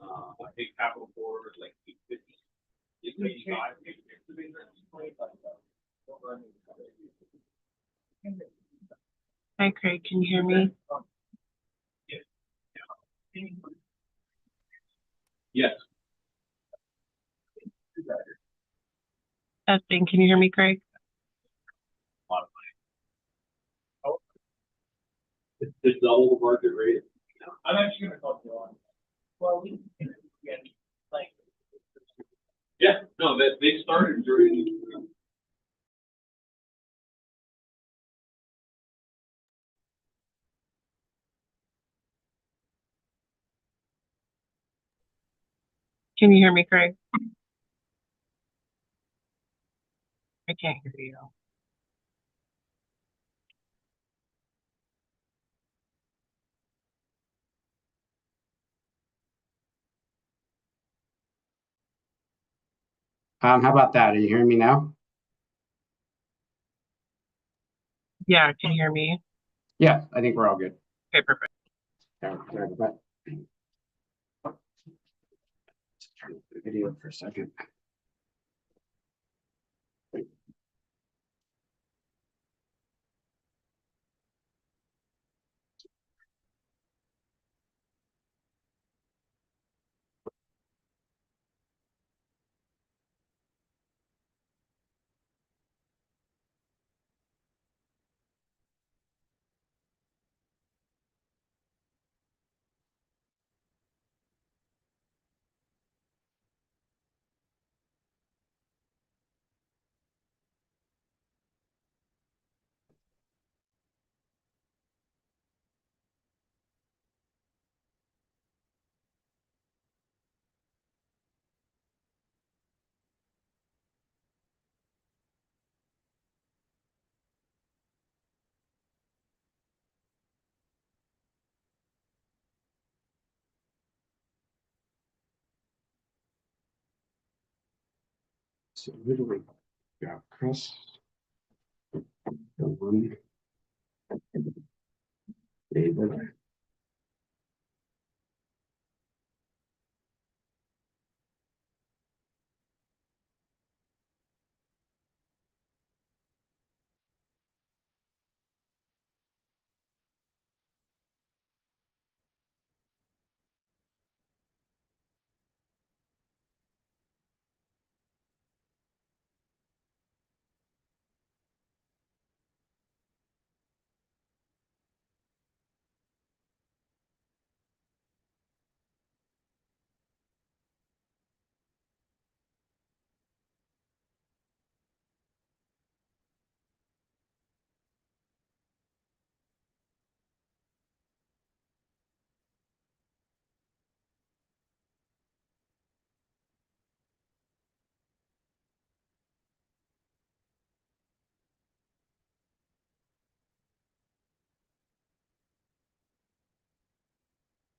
I think capital forward like 850, 885, 855. Hi, Craig. Can you hear me? Yes. Testing. Can you hear me, Craig? It's double the market rate. I'm actually gonna talk to you on. Well, yeah, no, that they started during. Can you hear me, Craig? I can't hear you. How about that? Are you hearing me now? Yeah, can you hear me? Yeah, I think we're all good. Okay, perfect. Sorry about that. Turn off the video for a second. So who do we got? Chris. David.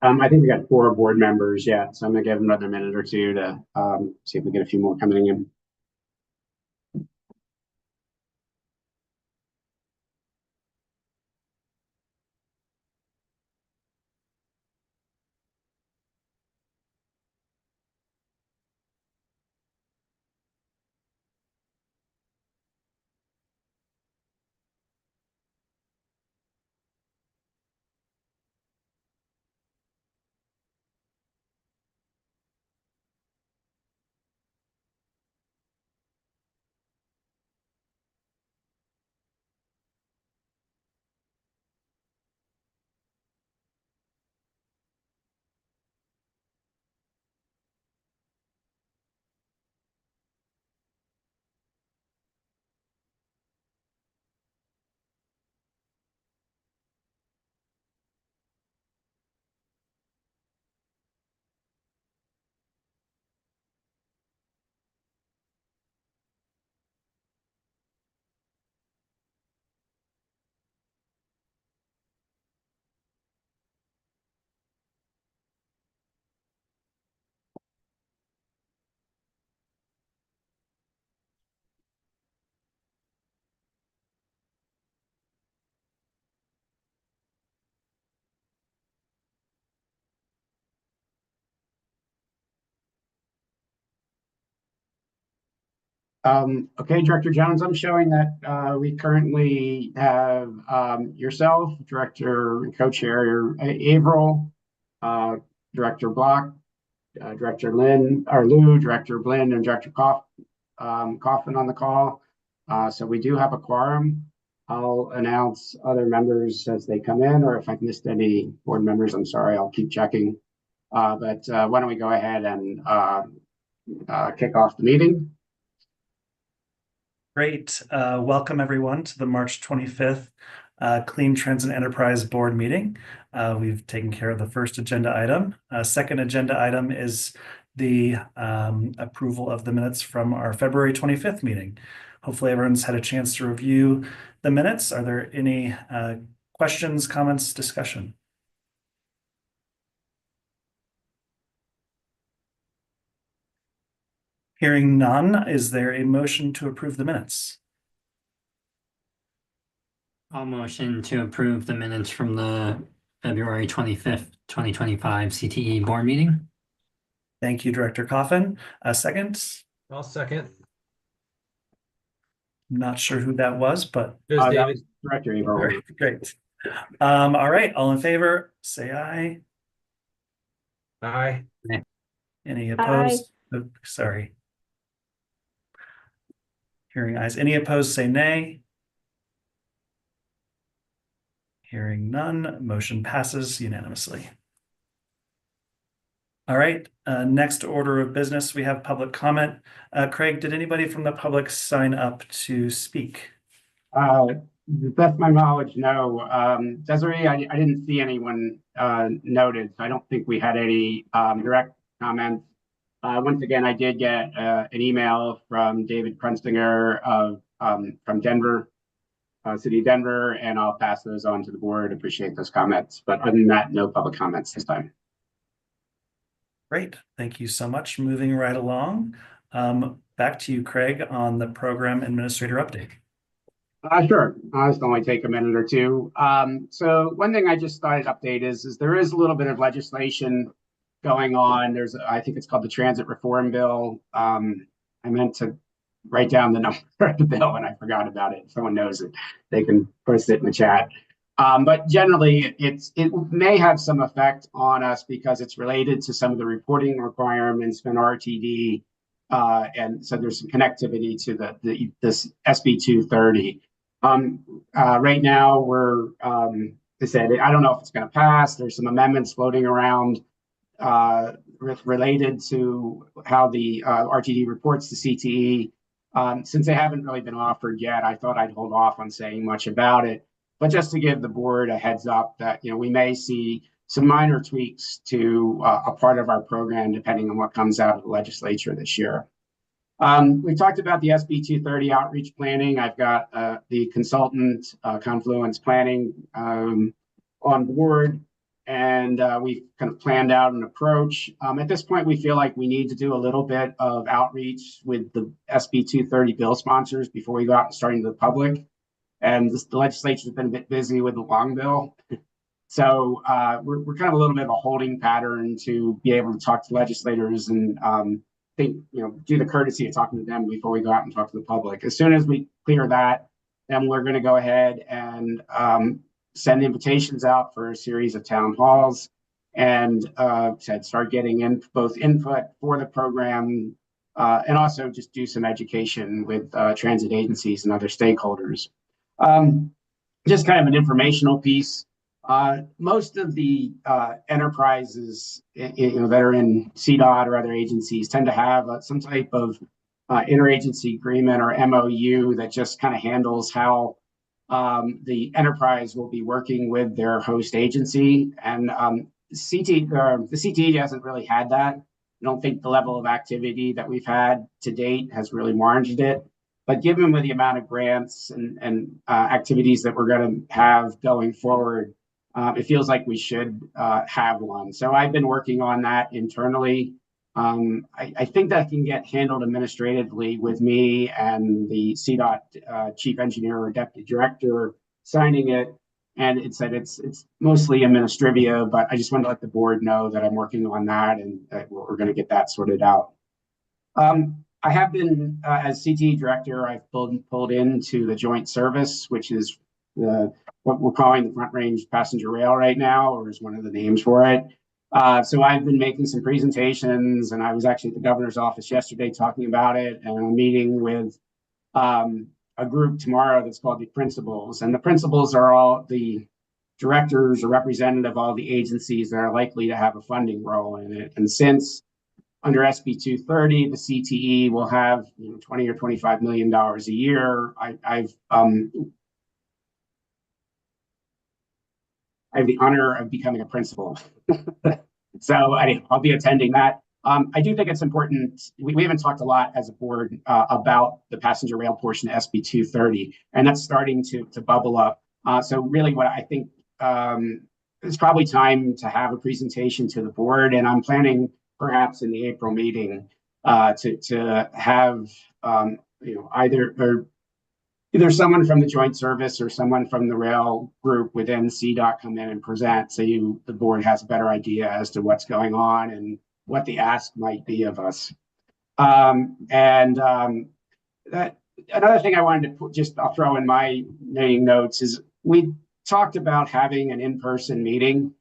I think we got 4 board members yet, so I'm gonna give them another minute or two to see if we get a few more coming in. Okay, Director Jones, I'm showing that we currently have yourself, Director and Co-Chair Averill, Director Block, Director Lou, Director Blinn, and Director Coffin on the call. So we do have a quorum. I'll announce other members as they come in, or if I've missed any board members, I'm sorry, I'll keep checking. But why don't we go ahead and kick off the meeting? Great. Welcome everyone to the March 25th Clean Transit Enterprise Board meeting. We've taken care of the first agenda item. Second agenda item is the approval of the minutes from our February 25th meeting. Hopefully everyone's had a chance to review the minutes. Are there any questions, comments, discussion? Hearing none, is there a motion to approve the minutes? I'll motion to approve the minutes from the February 25th, 2025 CTE board meeting. Thank you, Director Coffin. A second? I'll second. Not sure who that was, but There's That David. was Director Averill. great. All right, all in favor, say aye. Aye. Any opposed? Oh, sorry. Hearing ayes. Any opposed, say nay. Hearing none, motion passes unanimously. All right, next order of business, we have public comment. Craig, did anybody from the public sign up to speak? To the best of my knowledge, no. Desiree, I didn't see anyone noted, so I don't think we had any direct comments. Once again, I did get an email from David Krunstinger from Denver, City of Denver, and I'll pass those on to the board. Appreciate those comments. But other than that, no public comments this time. Great, thank you so much. Moving right along. Back to you, Craig, on the program administrator update. Sure. This will only take a minute or two. So one thing I just thought I'd update is there is a little bit of legislation going on. I think it's called the Transit Reform Bill. I meant to write down the number of the bill and I forgot about it. If someone knows it, they can post it in the chat. But generally, it may have some effect on us because it's related to some of the reporting requirements from RTD. And so there's some connectivity to this SB 230. Right now, they said, I don't know if it's going to pass. There's some amendments floating around related to how the RTD reports to CTE. Since they haven't really been offered yet, I thought I'd hold off on saying much about it. But just to give the board a heads up that we may see some minor tweaks to a part of our program depending on what comes out of the legislature this year. We talked about the SB 230 outreach planning. I've got the consultant Confluence Planning on board, and we've kind of planned out an approach. At this point, we feel like we need to do a little bit of outreach with the SB 230 bill sponsors before we go out and starting to the public. And the legislature's been a bit busy with the long bill. So we're kind of a little bit of a holding pattern to be able to talk to legislators and do the courtesy of talking to them before we go out and talk to the public. As soon as we clear that, then we're going to go ahead and send invitations out for a series of town halls and start getting in both input for the program and also just do some education with transit agencies and other stakeholders. Just kind of an informational piece. Most of the enterprises that are in CDOT or other agencies tend to have some type of interagency agreement or MOU that just kind of handles how the enterprise will be working with their host agency. And the CTE hasn't really had that. I don't think the level of activity that we've had to date has really warranted it. But given with the amount of grants and activities that we're going to have going forward, it feels like we should have one. So I've been working on that internally. I think that can get handled administratively with me and the CDOT chief engineer or deputy director signing it. And it said it's mostly administrivia, but I just wanted to let the board know that I'm working on that and that we're going to get that sorted out. I have been, as CTE director, I've pulled into the joint service, which is what we're calling the Front Range Passenger Rail right now, or is one of the names for it. So I've been making some presentations, and I was actually at the governor's office yesterday talking about it, and I'm meeting with a group tomorrow that's called the principals. And the principals are all the directors or representative of all the agencies that are likely to have a funding role in it. And since under SB 230, the CTE will have 20 or $25 million a year. I have the honor of becoming a principal. So I'll be attending that. I do think it's important. We haven't talked a lot as a board about the passenger rail portion of SB 230, and that's starting to bubble up. So really what I think it's probably time to have a presentation to the board, and I'm planning perhaps in the April meeting to have either someone from the joint service or someone from the rail group within CDOT come in and present, so the board has a better idea as to what's going on and what the ask might be of us. That another thing I wanted to I'll throw in my meeting notes is we talked about having an in-person meeting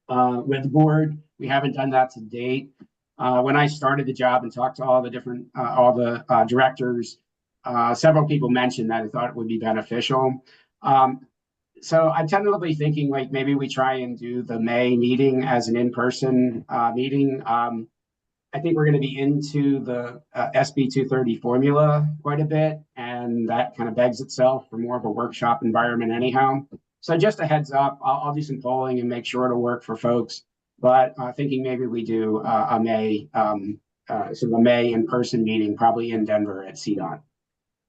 with the board. We haven't done that to date. When I started the job and talked to all the directors, several people mentioned that I thought it would be beneficial. So I'm tentatively thinking like maybe we try and do the May meeting as an in-person meeting. I think we're going to be into the SB 230 formula quite a bit, and that kind of begs itself for more of a workshop environment anyhow. So just a heads up, I'll do some polling and make sure it'll work for folks. But thinking maybe we do a May in-person meeting, probably in Denver at CDOT.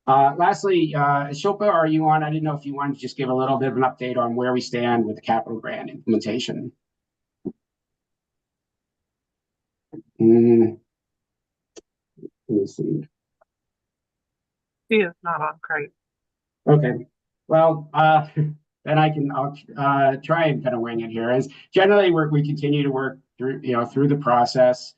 Lastly, Shilpa, are you on? I didn't know if you wanted to just give a little bit of an update on where we stand with the capital grant implementation. Let me see. She is not on, Craig. Okay. Well, then I'll try and kind of wing it here. As generally we continue to work through the process.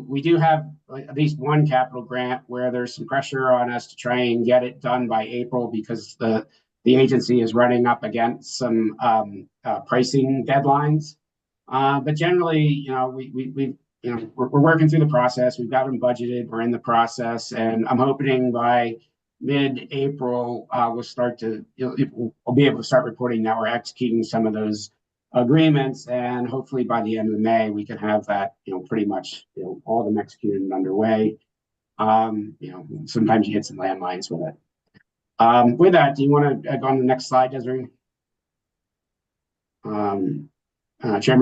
We do have at least one capital grant where there's some pressure on us to try and get it done by April because the agency is running up against some pricing deadlines. But generally, we're working through the process. We've got them budgeted. We're in the process, and I'm hoping by mid-April we'll be able to start reporting that we're executing some of those agreements, and hopefully by the end of May we can have that pretty much all of them executed and underway. Sometimes you hit some landmines with it. With that, do you want to go on the next slide, Desiree? Chairman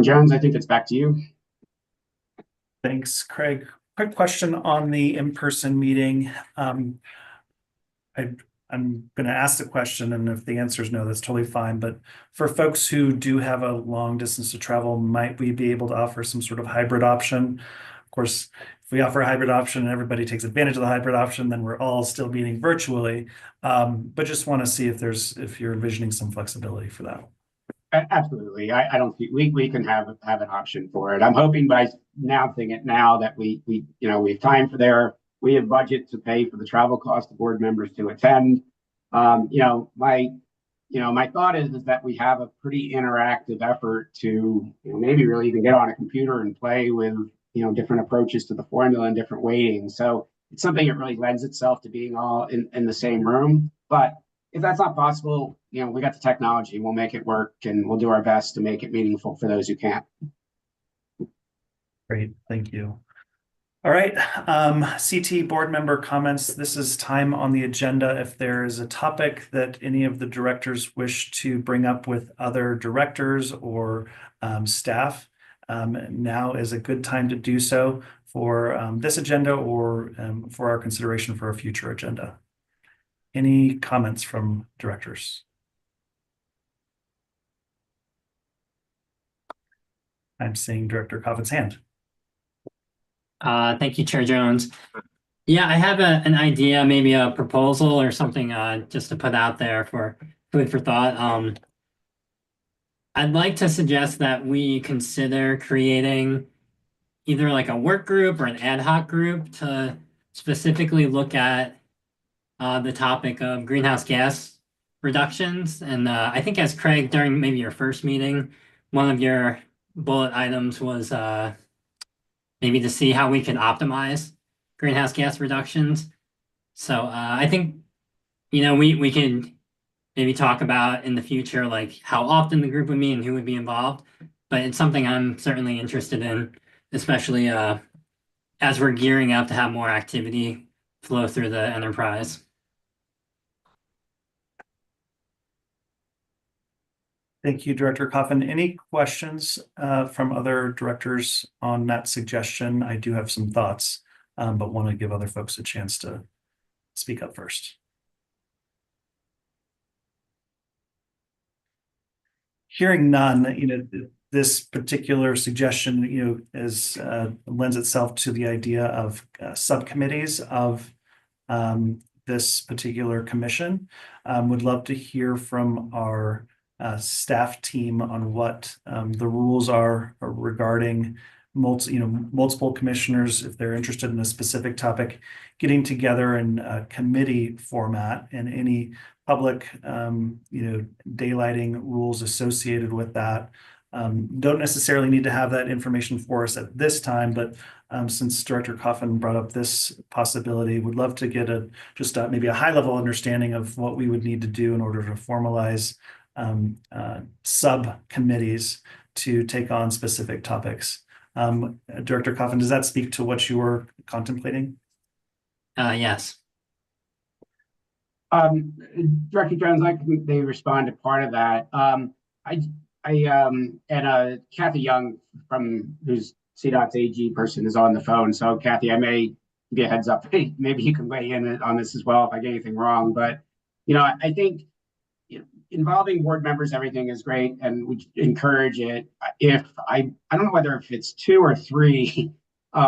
Jones, I think it's back to you. Thanks, Craig. Quick question on the in-person meeting. I'm going to ask the question, and if the answer is no, that's totally fine. But for folks who do have a long distance to travel, might we be able to offer some sort of hybrid option? Of course, if we offer a hybrid option and everybody takes advantage of the hybrid option, then we're all still meeting virtually. But just want to see if you're envisioning some flexibility for that. Absolutely. I don't think we can have an option for it. I'm hoping by announcing it now that we have time we have budget to pay for the travel cost of board members to attend. My thought is that we have a pretty interactive effort to maybe really even get on a computer and play with different approaches to the formula and different weightings. So it's something that really lends itself to being all in the same room. But if that's not possible, we got the technology. We'll make it work, and we'll do our best to make it meaningful for those who can't. Great, thank you. All right, CT board member comments. This is time on the agenda. If there is a topic that any of the directors wish to bring up with other directors or staff, now is a good time to do so for this agenda or for our consideration for a future agenda. Any comments from directors? I'm seeing Director Coffin's hand. Thank you, Chair Jones. Yeah, I have an idea, maybe a proposal or something just to put out there for food for thought. I'd like to suggest that we consider creating either like a work group or an ad hoc group to specifically look at the topic of greenhouse gas reductions. And I think as Craig, during maybe your first meeting, one of your bullet items was maybe to see how we can optimize greenhouse gas reductions. So I think, we can maybe talk about in the future, like how often the group would meet and who would be involved. But it's something I'm certainly interested in, especially as we're gearing up to have more activity flow through the enterprise. Thank you, Director Coffin. Any questions from other directors on that suggestion? I do have some thoughts, but want to give other folks a chance to speak up first. Hearing none, this particular suggestion, lends itself to the idea of subcommittees of this particular commission. Would love to hear from our staff team on what the rules are regarding multiple commissioners, if they're interested in a specific topic, getting together in a committee format, and any public daylighting rules associated with that. Don't necessarily need to have that information for us at this time, but since Director Coffin brought up this possibility, would love to get maybe a high-level understanding of what we would need to do in order to formalize subcommittees to take on specific topics. Director Coffin, does that speak to what you were contemplating? Yes. Director Jones, I can maybe respond to part of that. Kathy Young who's CDOT's AG person is on the phone. So Kathy, I may give you a heads up. Hey, maybe you can weigh in on this as well if I get anything wrong. But, I think involving board members, everything is great, and we encourage it. I don't know whether if it's 2 or 3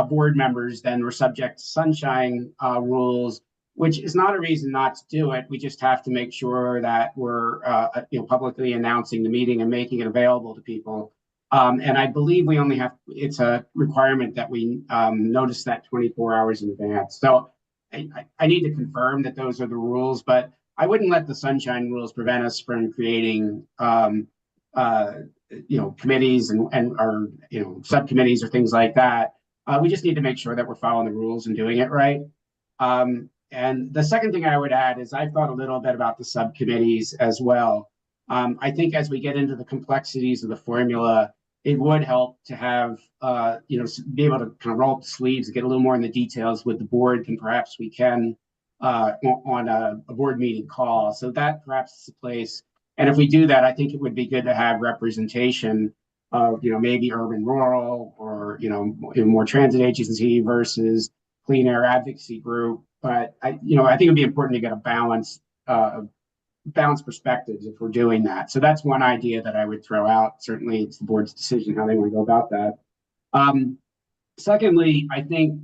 board members, then we're subject to sunshine rules, which is not a reason not to do it. We just have to make sure that we're publicly announcing the meeting and making it available to people. And I believe it's a requirement that we notice that 24 hours in advance. So I need to confirm that those are the rules, but I wouldn't let the sunshine rules prevent us from creating committees or subcommittees or things like that. We just need to make sure that we're following the rules and doing it right. And the second thing I would add is I've thought a little bit about the subcommittees as well. I think as we get into the complexities of the formula, it would help to have, be able to kind of roll up the sleeves and get a little more in the details with the board than perhaps we can on a board meeting call. So that perhaps is a place. And if we do that, I think it would be good to have representation of, maybe urban rural or, more transit agency versus clean air advocacy group. But I think it'd be important to get a balanced perspectives if we're doing that. So that's one idea that I would throw out. Certainly it's the board's decision how they want to go about that. Secondly, I think,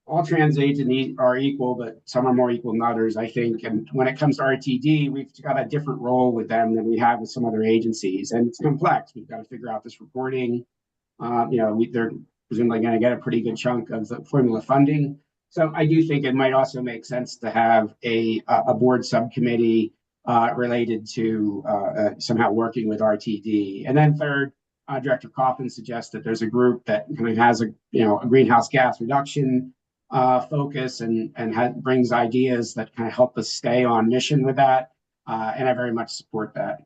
all transit agencies are equal, but some are more equal than others, I think. And when it comes to RTD, we've got a different role with them than we have with some other agencies. And it's complex. We've got to figure out this reporting. They're presumably going to get a pretty good chunk of the formula funding. So I do think it might also make sense to have a board subcommittee related to somehow working with RTD. And then third, Director Coffin suggests that there's a group that kind of has a greenhouse gas reduction focus and brings ideas that kind of help us stay on mission with that. And I very much support that.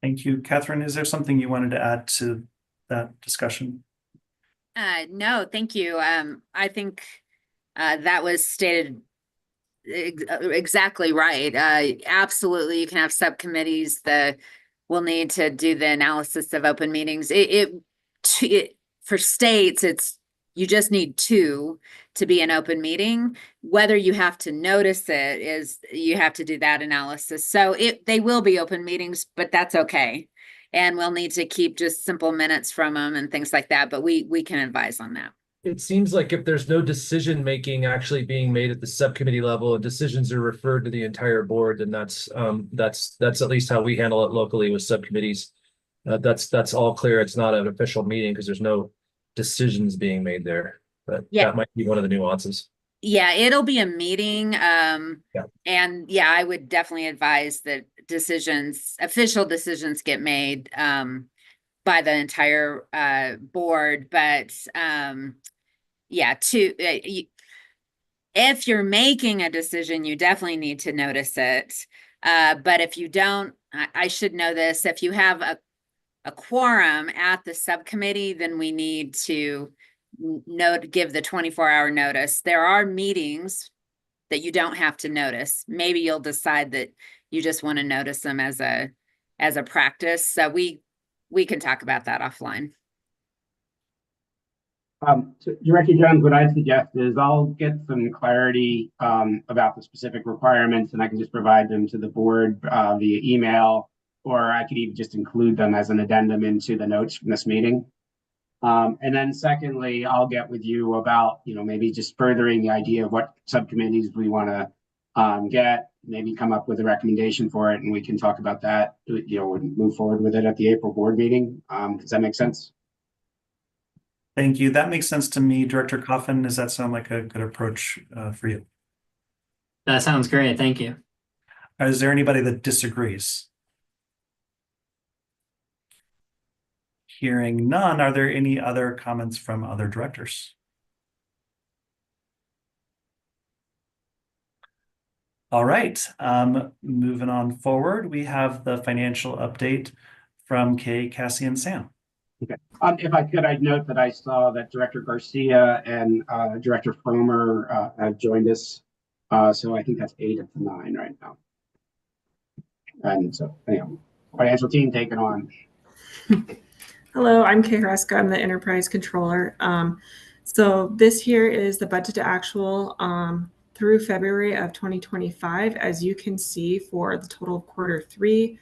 Thank you. Catherine, is there something you wanted to add to that discussion? No, thank you. I think that was stated exactly right. Absolutely, you can have subcommittees that will need to do the analysis of open meetings. For states, you just need 2 to be an open meeting. Whether you have to notice it is you have to do that analysis. So they will be open meetings, but that's okay. And we'll need to keep just simple minutes from them and things like that. But we can advise on that. It seems like if there's no decision making actually being made at the subcommittee level and decisions are referred to the entire board, then that's at least how we handle it locally with subcommittees. That's all clear. It's not an official meeting because there's no decisions being made there, but Yeah. that might be one of the nuances. Yeah, it'll be a meeting. Yeah. And yeah, I would definitely advise that official decisions get made, by the entire, board, but, yeah, if you're making a decision, you definitely need to notice it. But if you don't, I should know this, if you have a quorum at the subcommittee, then we need to give the 24-hour notice. There are meetings that you don't have to notice. Maybe you'll decide that you just want to notice them as a practice. So we can talk about that offline. So Director Jones, what I suggest is I'll get some clarity about the specific requirements, and I can just provide them to the board via email, or I could even just include them as an addendum into the notes from this meeting. And then secondly, I'll get with you about, maybe just furthering the idea of what subcommittees we want to get, maybe come up with a recommendation for it, and we can talk about that, and move forward with it at the April board meeting. Does that make sense? Thank you. That makes sense to me. Director Coffin, does that sound like a good approach for you? That sounds great. Thank you. Is there anybody that disagrees? Hearing none, are there any other comments from other directors? All right, moving on forward, we have the financial update from Kay, Cassie, and Sam. Okay. If I could, I'd note that I saw that Director Garcia and Director Fromer have joined us. So I think that's 8 of the 9 right now. And so, financial team taking on. Hello, I'm Kay Hreska. I'm the Enterprise Controller. So this here is the budget to actual through February of 2025. As you can see, for the total of Q3,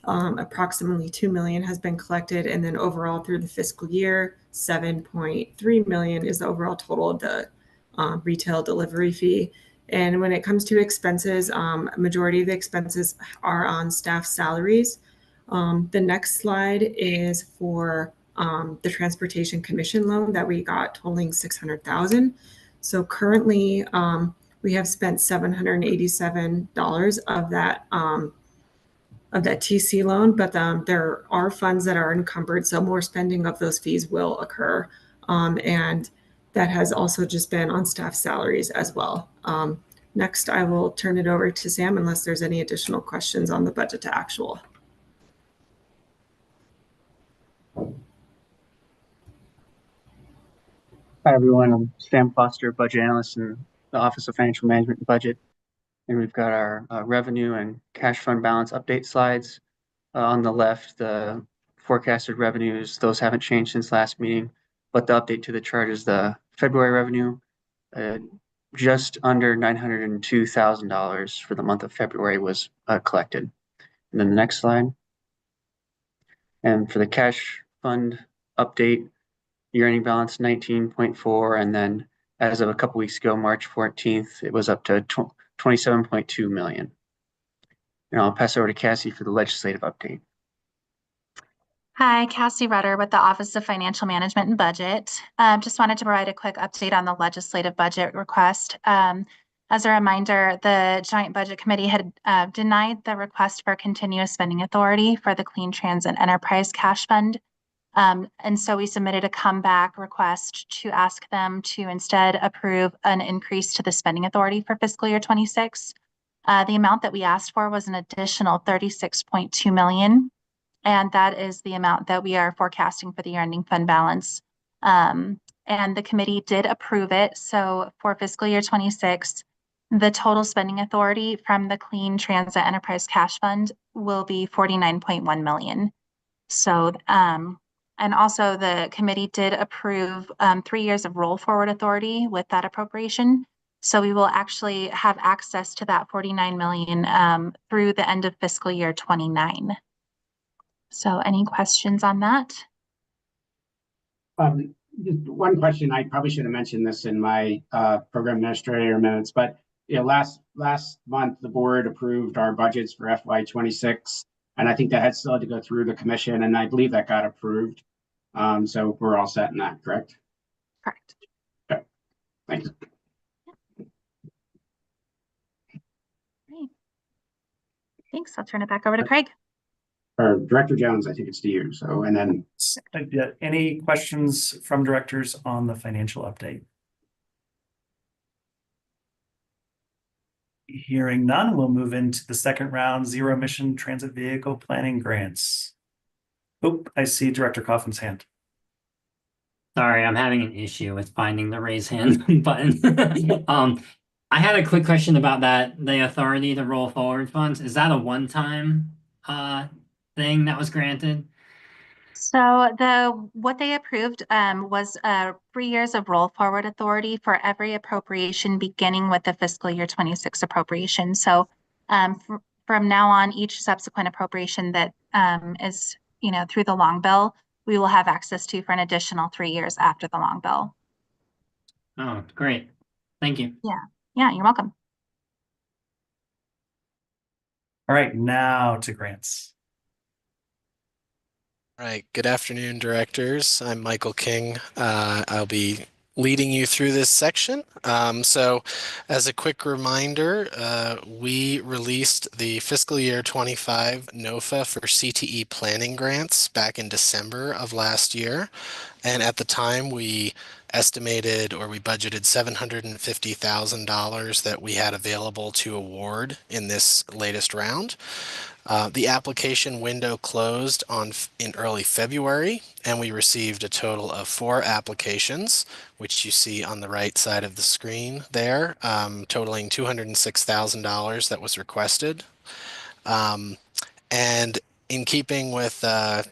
approximately $2 million has been collected, and then overall through the fiscal year, $7.3 million is the overall total of the retail delivery fee. And when it comes to expenses, majority of the expenses are on staff salaries. The next slide is for the transportation commission loan that we got, totaling $600,000. So currently, we have spent $787 of that TC loan, but there are funds that are encumbered, so more spending of those fees will occur. And that has also just been on staff salaries as well. Next, I will turn it over to Sam unless there's any additional questions on the budget to actual. Hi, everyone. I'm Sam Foster, budget analyst in the Office of Financial Management and Budget. And we've got our revenue and cash fund balance update slides. On the left, the forecasted revenues, those haven't changed since last meeting, but the update to the chart is the February revenue, just under $902,000 for the month of February was collected. And then the next slide. And for the cash fund update, year-ending balance 19.4, and then as of a couple weeks ago, March 14th, it was up to 27.2 million. And I'll pass over to Cassie for the legislative update. Hi, Cassie Rutter with the Office of Financial Management and Budget. Just wanted to provide a quick update on the legislative budget request. As a reminder, the Joint Budget Committee had denied the request for continuous spending authority for the Clean Transit Enterprise Cash Fund. And so we submitted a comeback request to ask them to instead approve an increase to the spending authority for fiscal year 26. The amount that we asked for was an additional $36.2 million. And that is the amount that we are forecasting for the year-ending fund balance. And the committee did approve it. So for fiscal year 26, the total spending authority from the Clean Transit Enterprise Cash Fund will be $49.1 million. So, and also the committee did approve 3 years of roll forward authority with that appropriation. So we will actually have access to that $49 million through the end of fiscal year 29. So any questions on that? Just one question. I probably should have mentioned this in my program administrator minutes, but last month the board approved our budgets for FY26, and I think that had still had to go through the commission, and I believe that got approved. So we're all set in that, correct? Correct. Thanks. Great. Thanks. I'll turn it back over to Craig. Or Director Jones, I think it's to you. So, and then Yeah, any questions from directors on the financial update? Hearing none, we'll move into the second round, zero emission transit vehicle planning grants. Oh, I see Director Coffin's hand. Sorry, I'm having an issue with finding the raise hand button. I had a quick question about that, the authority to roll forward funds. Is that a one-time thing that was granted? So what they approved was 3 years of roll forward authority for every appropriation beginning with the fiscal year 26 appropriation. So from now on, each subsequent appropriation that is through the long bill, we will have access to for an additional 3 years after the long bill. Oh, great. Thank you. Yeah, you're welcome. All right, now to grants. All right, good afternoon, directors. I'm Michael King. I'll be leading you through this section. So as a quick reminder, we released the fiscal year 25 NOFA for CTE planning grants back in December of last year. And at the time, we estimated or we budgeted $750,000 that we had available to award in this latest round. The application window closed in early February, and we received a total of 4 applications, which you see on the right side of the screen there, totaling $206,000 that was requested. And in keeping with the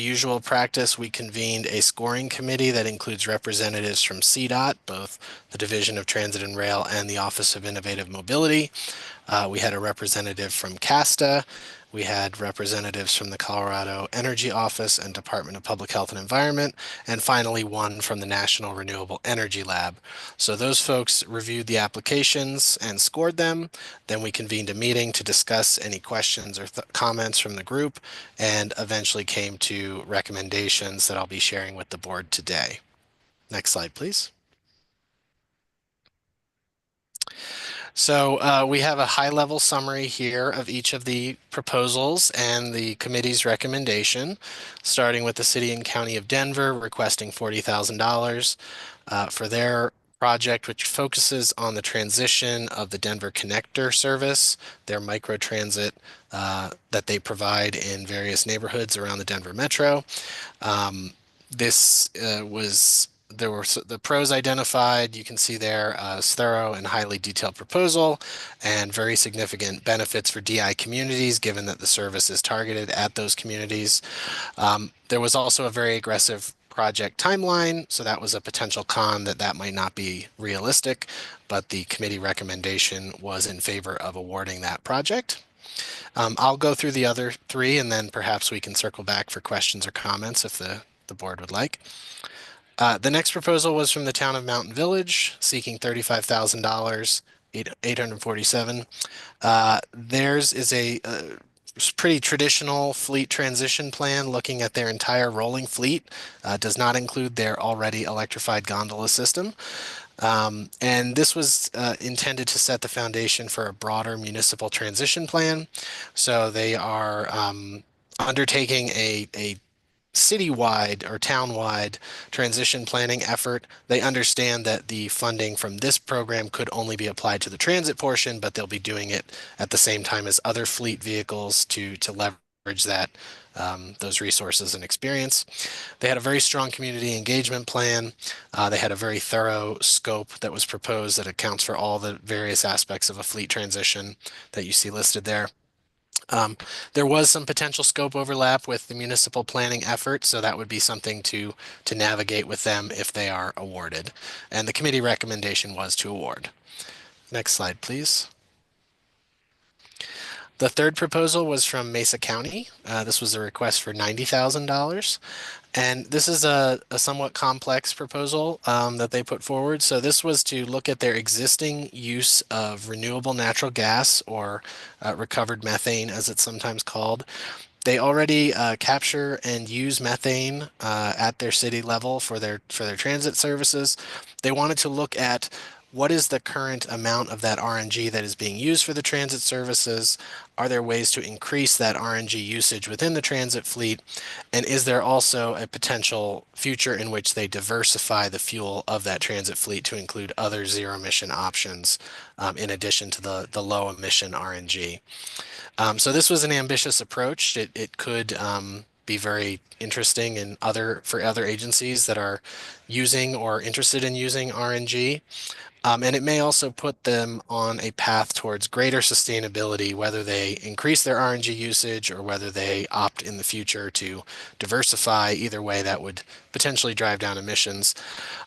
usual practice, we convened a scoring committee that includes representatives from CDOT, both the Division of Transit and Rail and the Office of Innovative Mobility. We had a representative from CASTA. We had representatives from the Colorado Energy Office and Department of Public Health and Environment, and finally one from the National Renewable Energy Lab. So those folks reviewed the applications and scored them. Then we convened a meeting to discuss any questions or comments from the group, and eventually came to recommendations that I'll be sharing with the board today. Next slide, please. So we have a high-level summary here of each of the proposals and the committee's recommendation, starting with the City and County of Denver requesting $40,000 for their project, which focuses on the transition of the Denver Connector service, their microtransit that they provide in various neighborhoods around the Denver Metro. There were the pros identified. You can see there a thorough and highly detailed proposal and very significant benefits for DI communities, given that the service is targeted at those communities. There was also a very aggressive project timeline, so that was a potential con that might not be realistic, but the committee recommendation was in favor of awarding that project. I'll go through the other 3, and then perhaps we can circle back for questions or comments if the board would like. The next proposal was from the town of Mountain Village, seeking $35,000, $847. Theirs is a pretty traditional fleet transition plan, looking at their entire rolling fleet. Does not include their already electrified gondola system. And this was intended to set the foundation for a broader municipal transition plan. So they are undertaking a citywide or townwide transition planning effort. They understand that the funding from this program could only be applied to the transit portion, but they'll be doing it at the same time as other fleet vehicles to leverage that those resources and experience. They had a very strong community engagement plan. They had a very thorough scope that was proposed that accounts for all the various aspects of a fleet transition that you see listed there. There was some potential scope overlap with the municipal planning effort, so that would be something to navigate with them if they are awarded. And the committee recommendation was to award. Next slide, please. The third proposal was from Mesa County. This was a request for $90,000. And this is a somewhat complex proposal that they put forward. So this was to look at their existing use of renewable natural gas, or recovered methane as it's sometimes called, They already capture and use methane at their city level for their transit services. They wanted to look at what is the current amount of that RNG that is being used for the transit services? Are there ways to increase that RNG usage within the transit fleet? And is there also a potential future in which they diversify the fuel of that transit fleet to include other zero emission options in addition to the low emission RNG? So this was an ambitious approach. It could be very interesting for other agencies that are using or interested in using RNG. And it may also put them on a path towards greater sustainability, whether they increase their RNG usage or whether they opt in the future to diversify. Either way, that would potentially drive down emissions.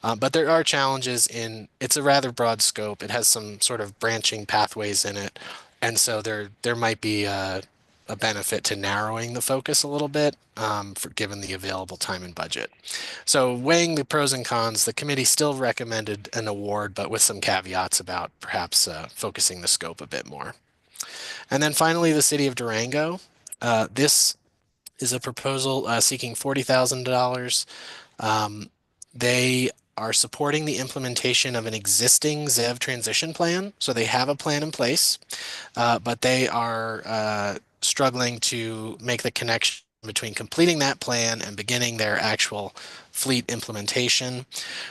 But there are challenges it's a rather broad scope. It has some sort of branching pathways in it. And so there might be a benefit to narrowing the focus a little bit given the available time and budget. So weighing the pros and cons, the committee still recommended an award, but with some caveats about perhaps focusing the scope a bit more. And then finally, the city of Durango. This is a proposal seeking $40,000. They are supporting the implementation of an existing ZEV transition plan. So they have a plan in place, but they are struggling to make the connection between completing that plan and beginning their actual fleet implementation.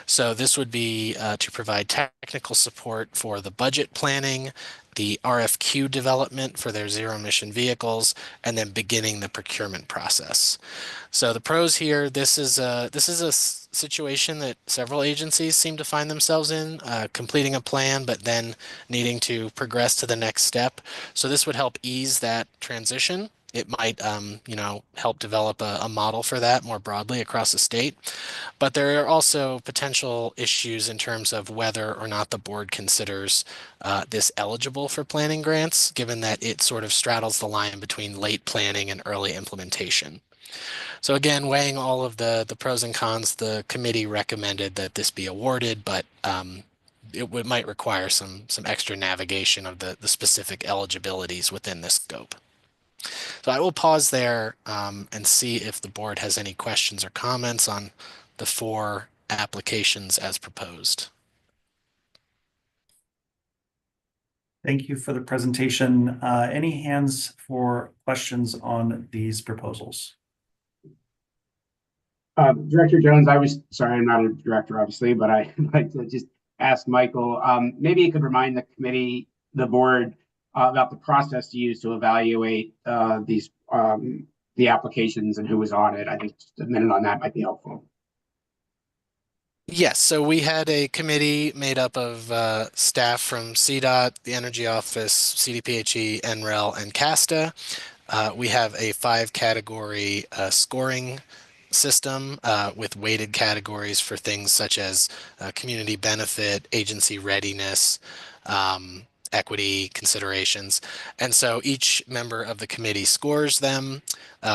So this would be to provide technical support for the budget planning, the RFQ development for their zero emission vehicles, and then beginning the procurement process. So the pros here, this is a situation that several agencies seem to find themselves in, completing a plan, but then needing to progress to the next step. So this would help ease that transition. It might, help develop a model for that more broadly across the state. But there are also potential issues in terms of whether or not the board considers this eligible for planning grants, given that it sort of straddles the line between late planning and early implementation. So again, weighing all of the pros and cons, the committee recommended that this be awarded, but it might require some extra navigation of the specific eligibilities within this scope. So I will pause there and see if the board has any questions or comments on the 4 applications as proposed. Thank you for the presentation. Any hands for questions on these proposals? Director Jones, sorry, I'm not a director, obviously, but I'd like to just ask Michael, maybe you could remind the committee, the board, about the process to use to evaluate the applications and who was on it. I think just a minute on that might be helpful. Yes, so we had a committee made up of staff from CDOT, the Energy Office, CDPHE, NREL, and CASTA. We have a 5-category scoring system with weighted categories for things such as community benefit, agency readiness, equity considerations. And so each member of the committee scores them.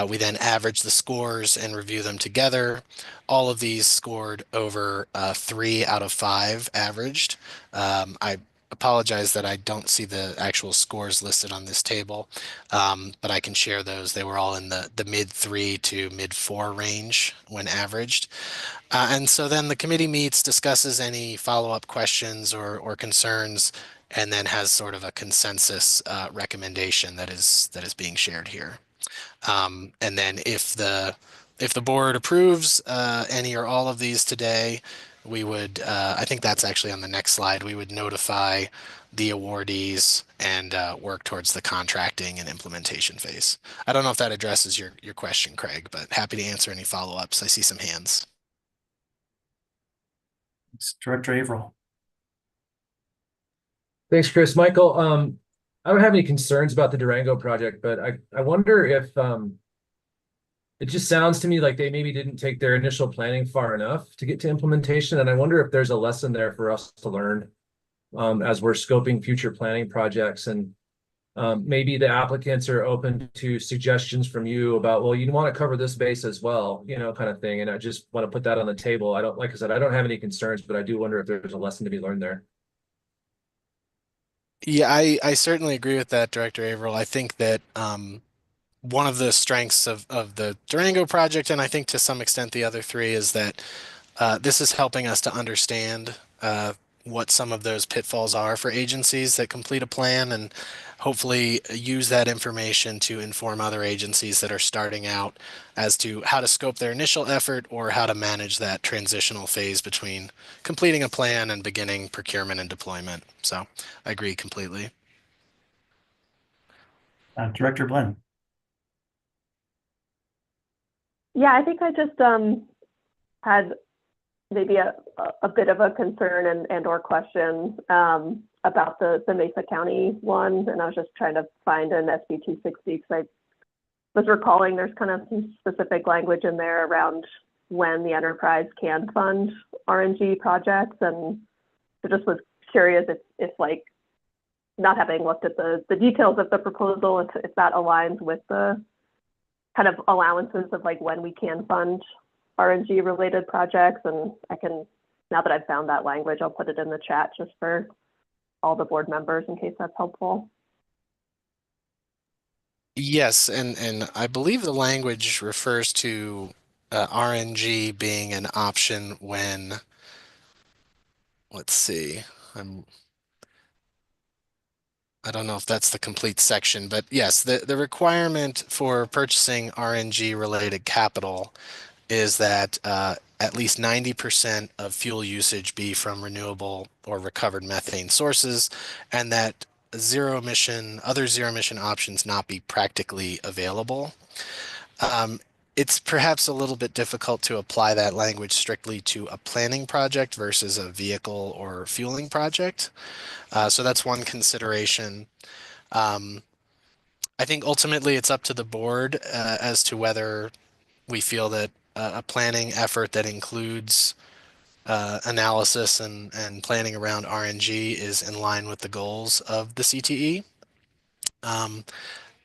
We then average the scores and review them together. All of these scored over 3 out of 5 averaged. I apologize that I don't see the actual scores listed on this table, but I can share those. They were all in the mid 3 to mid 4 range when averaged. And so then the committee meets, discusses any follow-up questions or concerns, and then has sort of a consensus recommendation that is being shared here. And then if the board approves any or all of these today, we would, I think that's actually on the next slide, we would notify the awardees and work towards the contracting and implementation phase. I don't know if that addresses your question, Craig, but happy to answer any follow-ups. I see some hands. Thanks, Director Averill. Thanks, Chris. Michael, I don't have any concerns about the Durango project, but I wonder if it just sounds to me like they maybe didn't take their initial planning far enough to get to implementation. And I wonder if there's a lesson there for us to learn as we're scoping future planning projects. And maybe the applicants are open to suggestions from you about, well, you want to cover this base as well, kind of thing. And I just want to put that on the table. Like I said, I don't have any concerns, but I do wonder if there's a lesson to be learned there. Yeah, I certainly agree with that, Director Averill. I think that one of the strengths of the Durango project, and I think to some extent the other three, is that this is helping us to understand what some of those pitfalls are for agencies that complete a plan, and hopefully use that information to inform other agencies that are starting out as to how to scope their initial effort or how to manage that transitional phase between completing a plan and beginning procurement and deployment. So I agree completely. Director Blinn. Yeah, I think I just had maybe a bit of a concern and or question about the Mesa County one, and I was just trying to find an SB 260 because I was recalling there's kind of some specific language in there around when the enterprise can fund RNG projects, and I just was curious if like, not having looked at the details of the proposal, if that aligns with the kind of allowances of like when we can fund RNG related projects. And I can, now that I've found that language, I'll put it in the chat just for all the board members in case that's helpful. Yes, and I believe the language refers to RNG being an option when, let's see, I don't know if that's the complete section, but yes, the requirement for purchasing RNG related capital is that at least 90% of fuel usage be from renewable or recovered methane sources, and that other zero emission options not be practically available. It's perhaps a little bit difficult to apply that language strictly to a planning project versus a vehicle or fueling project. So that's one consideration. I think ultimately it's up to the board as to whether we feel that a planning effort that includes analysis and planning around RNG is in line with the goals of the CTE.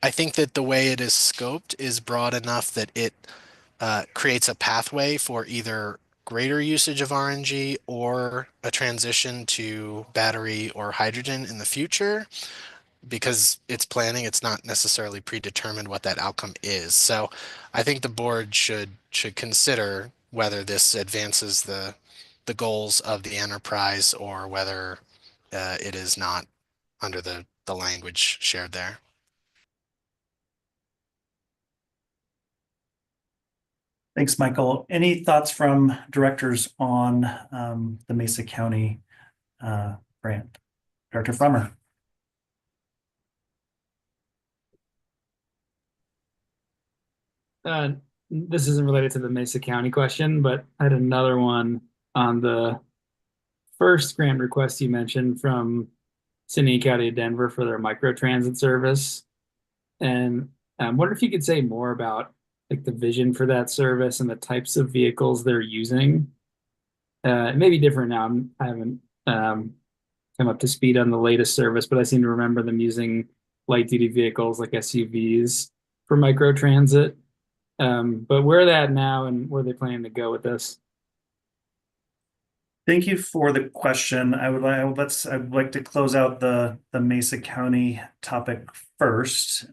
I think that the way it is scoped is broad enough that it creates a pathway for either greater usage of RNG or a transition to battery or hydrogen in the future. Because it's planning, it's not necessarily predetermined what that outcome is. So I think the board should consider whether this advances the goals of the enterprise or whether it is not under the language shared there. Thanks, Michael. Any thoughts from directors on the Mesa County grant? Director Frommer. This isn't related to the Mesa County question, but I had another one on the first grant request you mentioned from City and County of Denver for their microtransit service. And I wonder if you could say more about like the vision for that service and the types of vehicles they're using. It may be different now. I haven't come up to speed on the latest service, but I seem to remember them using light duty vehicles like SUVs for microtransit. But where are they at now and where are they planning to go with this? Thank you for the question. I'd like to close out the Mesa County topic first,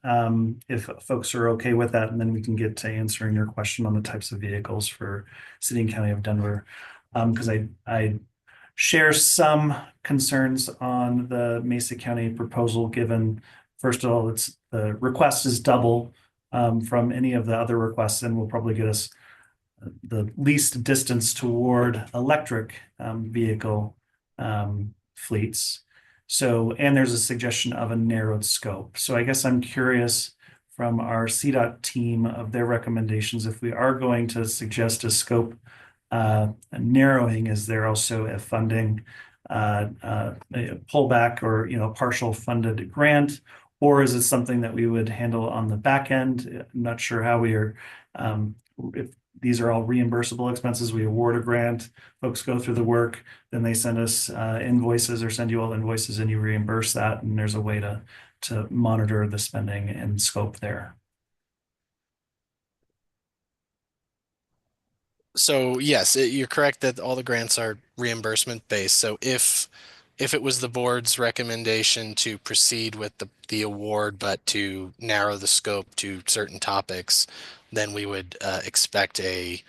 if folks are okay with that, and then we can get to answering your question on the types of vehicles for City and County of Denver. Because I share some concerns on the Mesa County proposal, given, first of all, the request is double from any of the other requests, and will probably get us the least distance toward electric vehicle fleets. So, and there's a suggestion of a narrowed scope. So I guess I'm curious from our CDOT team of their recommendations, if we are going to suggest a scope narrowing, is there also a funding a pullback or partial funded grant? Or is it something that we would handle on the back end? I'm not sure how we are, if these are all reimbursable expenses, we award a grant, folks go through the work, then they send us invoices or send you all invoices and you reimburse that. And there's a way to monitor the spending and scope there. So yes, you're correct that all the grants are reimbursement based. So if if it was the board's recommendation to proceed with the award, but to narrow the scope to certain topics, then we would expect a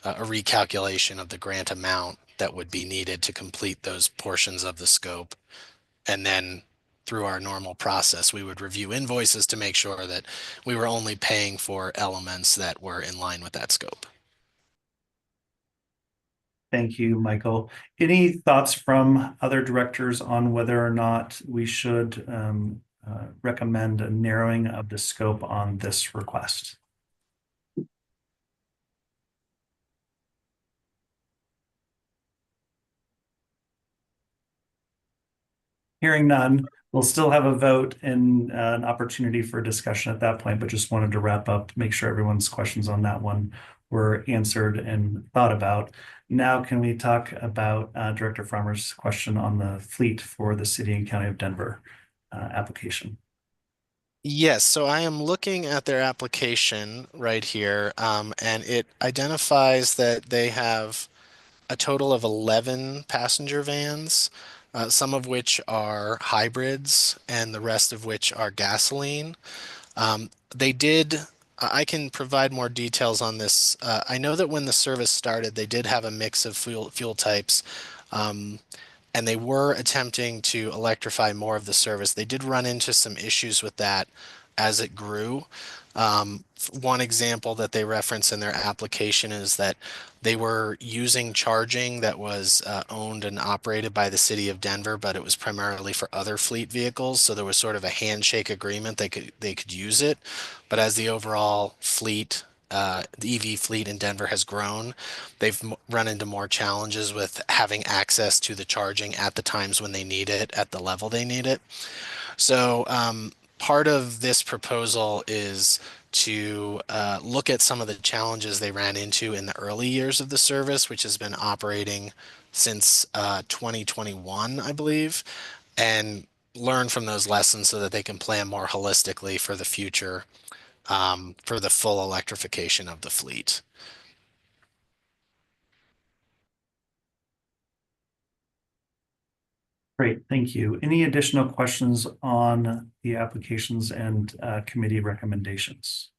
recalculation of the grant amount that would be needed to complete those portions of the scope. And then through our normal process, we would review invoices to make sure that we were only paying for elements that were in line with that scope. Thank you, Michael. Any thoughts from other directors on whether or not we should recommend a narrowing of the scope on this request? Hearing none, we'll still have a vote and an opportunity for discussion at that point, but just wanted to wrap up, make sure everyone's questions on that one were answered and thought about. Now, can we talk about Director Frommer's question on the fleet for the City and County of Denver application? Yes, so I am looking at their application right here, and it identifies that they have a total of 11 passenger vans, some of which are hybrids and the rest of which are gasoline. I can provide more details on this. I know that when the service started, they did have a mix of fuel types, and they were attempting to electrify more of the service. They did run into some issues with that as it grew. One example that they reference in their application is that they were using charging that was owned and operated by the City of Denver, but it was primarily for other fleet vehicles. So there was sort of a handshake agreement they could use it. But as the overall fleet, the EV fleet in Denver has grown, they've run into more challenges with having access to the charging at the times when they need it, at the level they need it. So part of this proposal is to look at some of the challenges they ran into in the early years of the service, which has been operating since 2021, I believe, and learn from those lessons so that they can plan more holistically for the future, for the full electrification of the fleet. Great, thank you. Any additional questions on the applications and committee recommendations?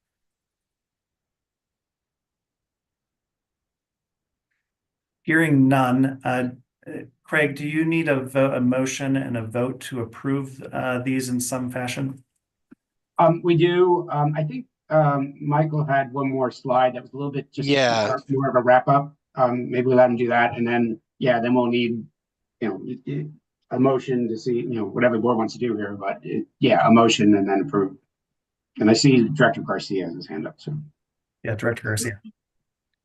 Hearing none, Craig, do you need a motion and a vote to approve these in some fashion? We do. I think Michael had one more slide that was a little bit just more of a wrap up. Maybe we let him do that, and then then we'll need a motion to see whatever the board wants to do here. But a motion and then approve. And I see Director Garcia has his hand up. So yeah, Director Garcia.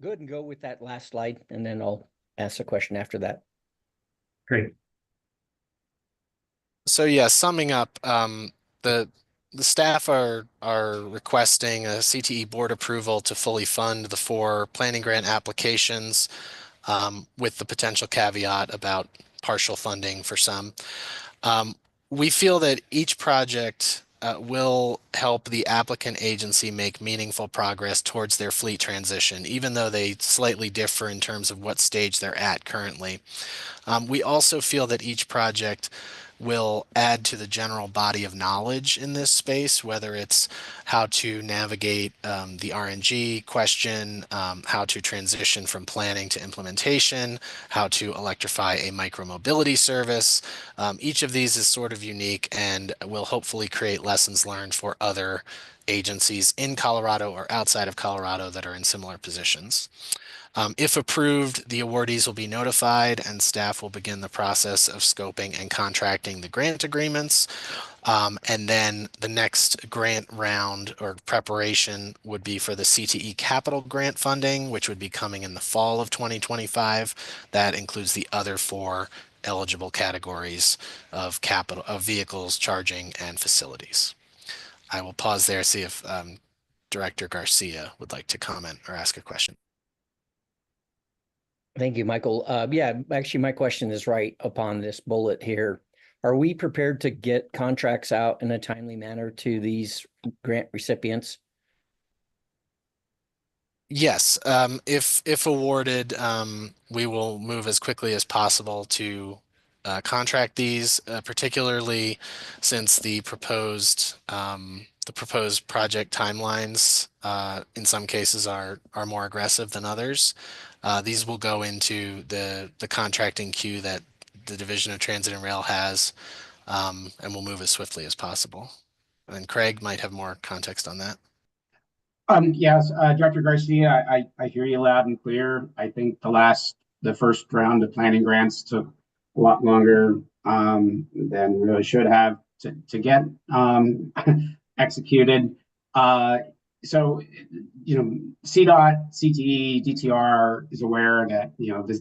Good, and go with that last slide, and then I'll ask a question after that. Great. So yeah, summing up, the staff are requesting a CTE board approval to fully fund the 4 planning grant applications, with the potential caveat about partial funding for some. We feel that each project will help the applicant agency make meaningful progress towards their fleet transition, even though they slightly differ in terms of what stage they're at currently. We also feel that each project will add to the general body of knowledge in this space, whether it's how to navigate the RNG question, how to transition from planning to implementation, how to electrify a micromobility service. Each of these is sort of unique and will hopefully create lessons learned for other agencies in Colorado or outside of Colorado that are in similar positions. If approved, the awardees will be notified and staff will begin the process of scoping and contracting the grant agreements. And then the next grant round or preparation would be for the CTE capital grant funding, which would be coming in the fall of 2025. That includes the other 4 eligible categories of capital of vehicles, charging, and facilities. I will pause there, see if Director Garcia would like to comment or ask a question. Thank you, Michael. Yeah, actually, my question is right upon this bullet here. Are we prepared to get contracts out in a timely manner to these grant recipients? Yes, if awarded, we will move as quickly as possible to contract these, particularly since the proposed project timelines in some cases are more aggressive than others. These will go into the contracting queue that the Division of Transit and Rail has, and we'll move as swiftly as possible. And Craig might have more context on that. Yes, Director Garcia, I hear you loud and clear. I think the first round of planning grants took a lot longer than really should have to get executed. So, CDOT, CTE, DTR is aware that,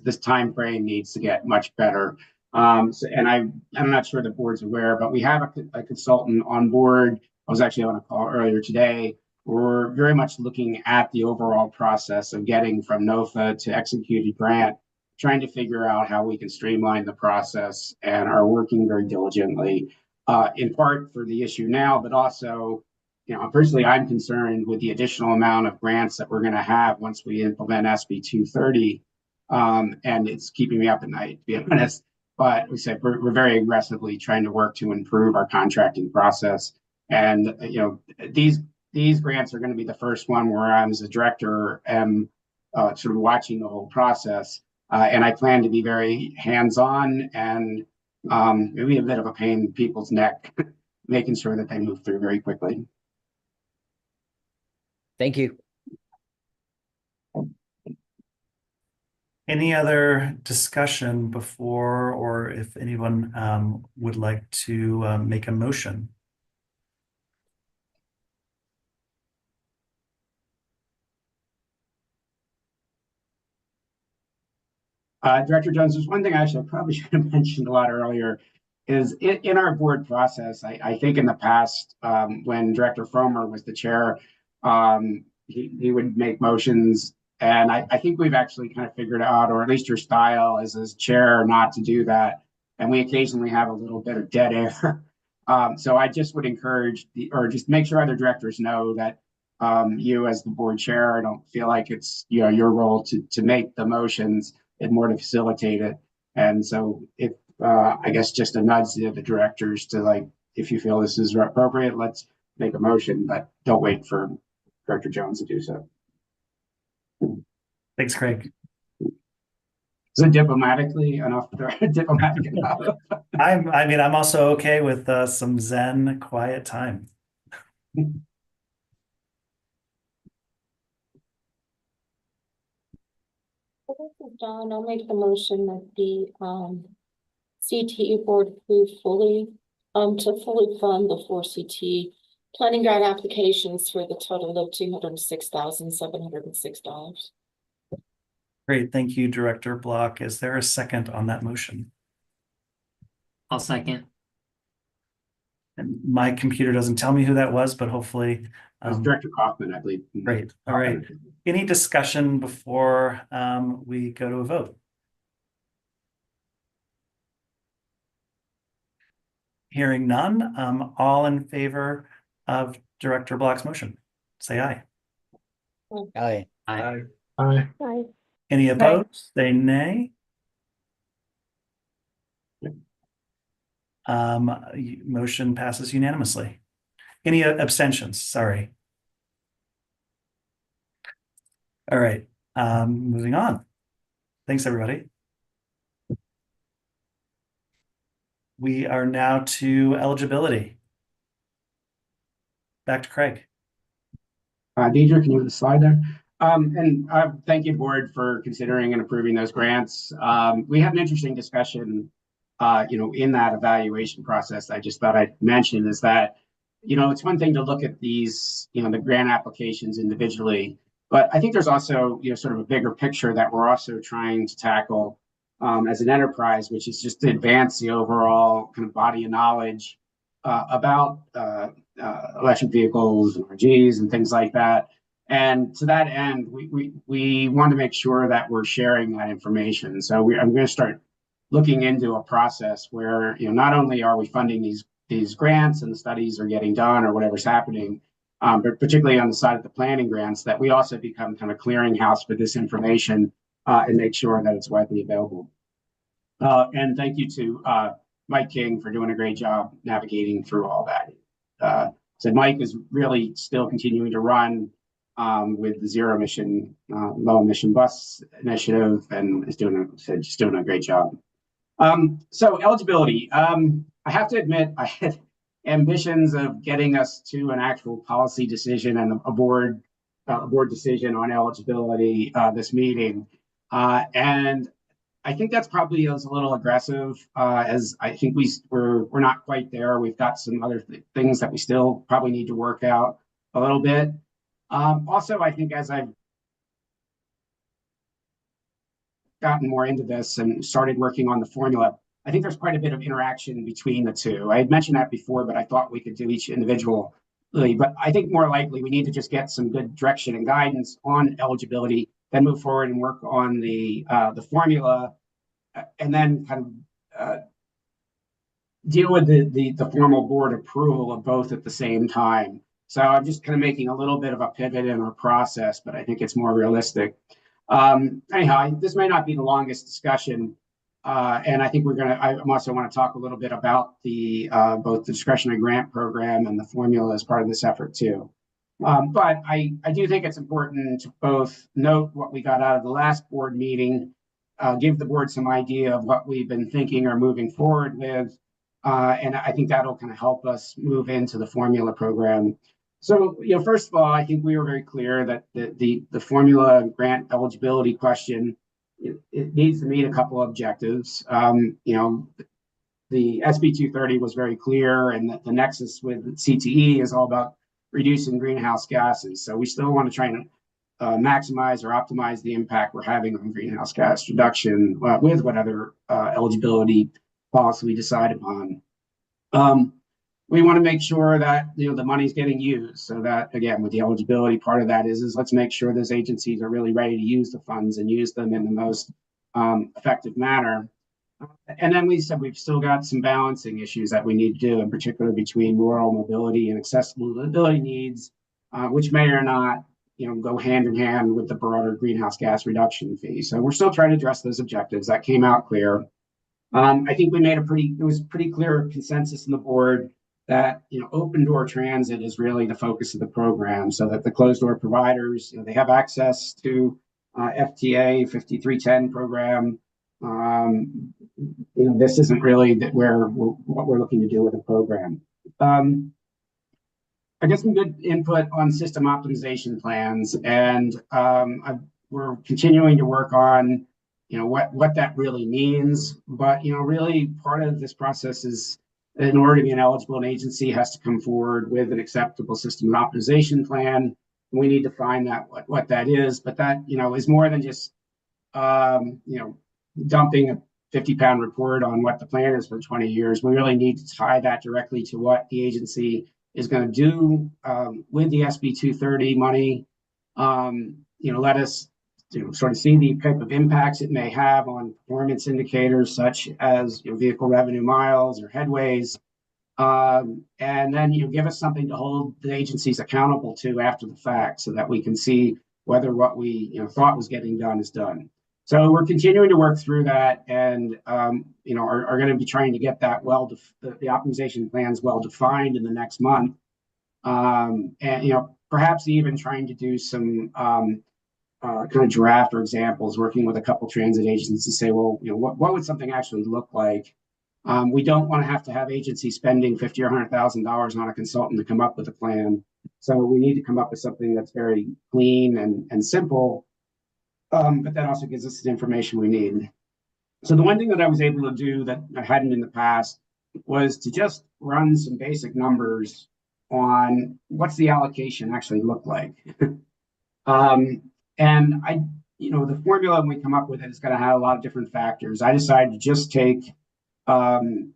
this time frame needs to get much better. And I'm not sure the board's aware, but we have a consultant on board. I was actually on a call earlier today. We're very much looking at the overall process of getting from NOFA to executed grant, trying to figure out how we can streamline the process, and are working very diligently, in part for the issue now, but also, personally, I'm concerned with the additional amount of grants that we're going to have once we implement SB 230. And it's keeping me up at night, to be honest. But we said we're very aggressively trying to work to improve our contracting process. And, these grants are going to be the first one where I, as a director, am sort of watching the whole process. And I plan to be very hands-on and maybe a bit of a pain in people's neck, making sure that they move through very quickly. Thank you. Any other discussion before, or if anyone would like to make a motion? Director Jones, there's one thing I probably should have mentioned a lot earlier, is in our board process. I think in the past, when Director Fromer was the chair, he would make motions, and I think we've actually kind of figured out, or at least your style as chair, not to do that. And we occasionally have a little bit of dead air. So I just would encourage, or just make sure other directors know that you as the board chair, I don't feel like it's your role to make the motions, and more to facilitate it. And so if I guess just a nudge to the directors to, if you feel this is appropriate, let's make a motion, but don't wait for Director Jones to do so. Thanks, Craig. Is it diplomatic enough? I'm also okay with some Zen quiet time. This is Dawn. I'll make the motion that the CTE board approve to fully fund the 4 CTE planning grant applications for the total of $206,706. Great, thank you, Director Block. Is there a second on that motion? I'll second. And my computer doesn't tell me who that was, but hopefully Director Kaufman, I believe. Great. All right. Any discussion before we go to a vote? Hearing none, all in favor of Director Block's motion, say aye. Aye. Aye. Aye. Aye. Any opposed? Say nay. Motion passes unanimously. Any abstentions? Sorry. All right, moving on. Thanks, everybody. We are now to eligibility. Back to Craig. Deidre, can you have the slide there? And thank you, board, for considering and approving those grants. We had an interesting discussion, in that evaluation process. I just thought I'd mention is that, it's one thing to look at these, the grant applications individually, but I think there's also, sort of a bigger picture that we're also trying to tackle as an enterprise, which is just to advance the overall kind of body of knowledge about electric vehicles and RGs and things like that. And to that end, we want to make sure that we're sharing that information. So I'm going to start looking into a process where, not only are we funding these grants and the studies are getting done or whatever's happening, but particularly on the side of the planning grants, that we also become kind of clearinghouse for this information and make sure that it's widely available. And thank you to Mike King for doing a great job navigating through all that. So Mike is really still continuing to run with the zero emission, low emission bus initiative, and is just doing a great job. So eligibility, I have to admit, I had ambitions of getting us to an actual policy decision and a board decision on eligibility this meeting, and I think that's probably a little aggressive, as I think we're not quite there. We've got some other things that we still probably need to work out a little bit. Also, I think as I've gotten more into this and started working on the formula, I think there's quite a bit of interaction between the two. I had mentioned that before, but I thought we could do each individually. But I think more likely we need to just get some good direction and guidance on eligibility, then move forward and work on the formula, and then kind of deal with the formal board approval of both at the same time. So I'm just kind of making a little bit of a pivot in our process, but I think it's more realistic. Anyhow, this may not be the longest discussion, and I think I also want to talk a little bit about both the discretionary grant program and the formula as part of this effort too. But I do think it's important to both note what we got out of the last board meeting, give the board some idea of what we've been thinking or moving forward with, and I think that'll kind of help us move into the formula program. So, first of all, I think we were very clear that the formula grant eligibility question, it needs to meet a couple of objectives. The SB 230 was very clear, and the nexus with CTE is all about reducing greenhouse gases. So we still want to try and maximize or optimize the impact we're having on greenhouse gas reduction with whatever eligibility policy we decide upon. We want to make sure that the money's getting used, so that, again, with the eligibility part of that is let's make sure those agencies are really ready to use the funds and use them in the most effective manner. And then we said we've still got some balancing issues that we need to do, in particular between rural mobility and accessible mobility needs, which may or not go hand in hand with the broader greenhouse gas reduction fee. So we're still trying to address those objectives. That came out clear. I think we made it was pretty clear consensus in the board that open door transit is really the focus of the program, so that the closed door providers they have access to FTA 5310 program. This isn't really what we're looking to do with the program. I got some good input on system optimization plans, and we're continuing to work on what that really means. But really part of this process is, in order to be an eligible agency, has to come forward with an acceptable system optimization plan. We need to find that what that is, but that is more than just dumping a 50-pound report on what the plan is for 20 years. We really need to tie that directly to what the agency is going to do with the SB 230 money. Let us sort of see the type of impacts it may have on performance indicators such as vehicle revenue miles or headways, and then give us something to hold the agencies accountable to after the fact, so that we can see whether what we thought was getting done is done. So we're continuing to work through that, and are going to be trying to get that the optimization plans well defined in the next month, and perhaps even trying to do some kind of draft or examples, working with a couple transit agencies to say, well, what would something actually look like? We don't want to have agencies spending $50,000 or $100,000 on a consultant to come up with a plan. So we need to come up with something that's very clean and simple, but that also gives us the information we need. So the one thing that I was able to do that I hadn't in the past was to just run some basic numbers on what's the allocation actually look like. And the formula when we come up with it is going to have a lot of different factors. I decided to just take ridership,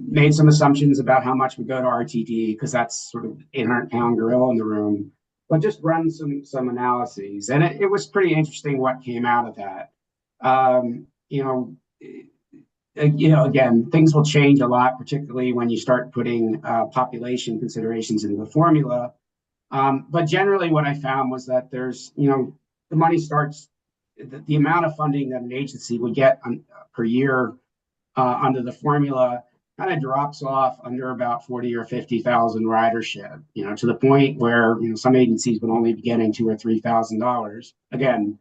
made some assumptions about how much would go to RTD, because that's sort of 800-pound gorilla in the room, but just run some analyses. And it was pretty interesting what came out of that. Again, things will change a lot, particularly when you start putting population considerations into the formula. But generally what I found was that there's, the money starts the amount of funding that an agency would get per year under the formula kind of drops off under about 40 or 50,000 ridership, to the point where, some agencies would only be getting $2,000 or $3,000. Again,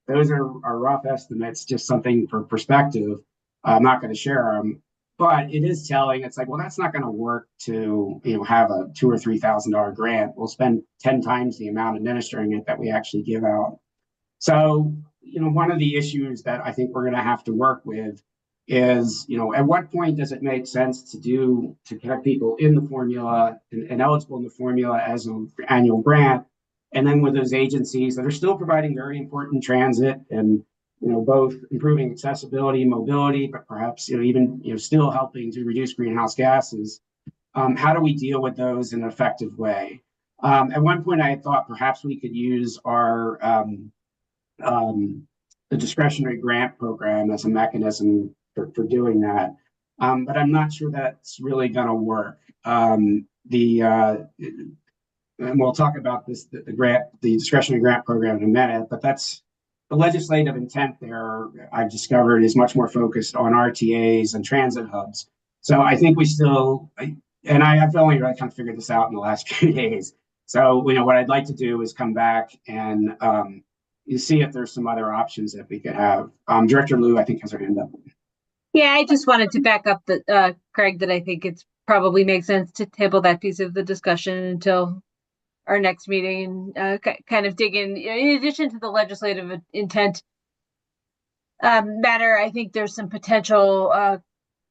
those are rough estimates, just something for perspective. I'm not going to share them, but it is telling. It's like, well, that's not going to work to, have a $2,000 or $3,000 grant. We'll spend 10 times the amount administering it that we actually give out. So, one of the issues that I think we're going to have to work with is, at what point does it make sense to get people in the formula and eligible in the formula as an annual grant? And then with those agencies that are still providing very important transit and, both improving accessibility and mobility, but perhaps, even, still helping to reduce greenhouse gases. How do we deal with those in an effective way? At one point, I had thought perhaps we could use our the discretionary grant program as a mechanism for doing that. But I'm not sure that's really going to work. And we'll talk about this, the discretionary grant program in a minute, but that's the legislative intent there, I've discovered, is much more focused on RTAs and transit hubs. So I think we still, and I've only really kind of figured this out in the last few days. So, what I'd like to do is come back and see if there's some other options that we could have. Director Liu, I think, has her hand up. Yeah, I just wanted to back up that, Craig, that I think it's probably makes sense to table that piece of the discussion until our next meeting and kind of dig in addition to the legislative intent matter. I think there's some potential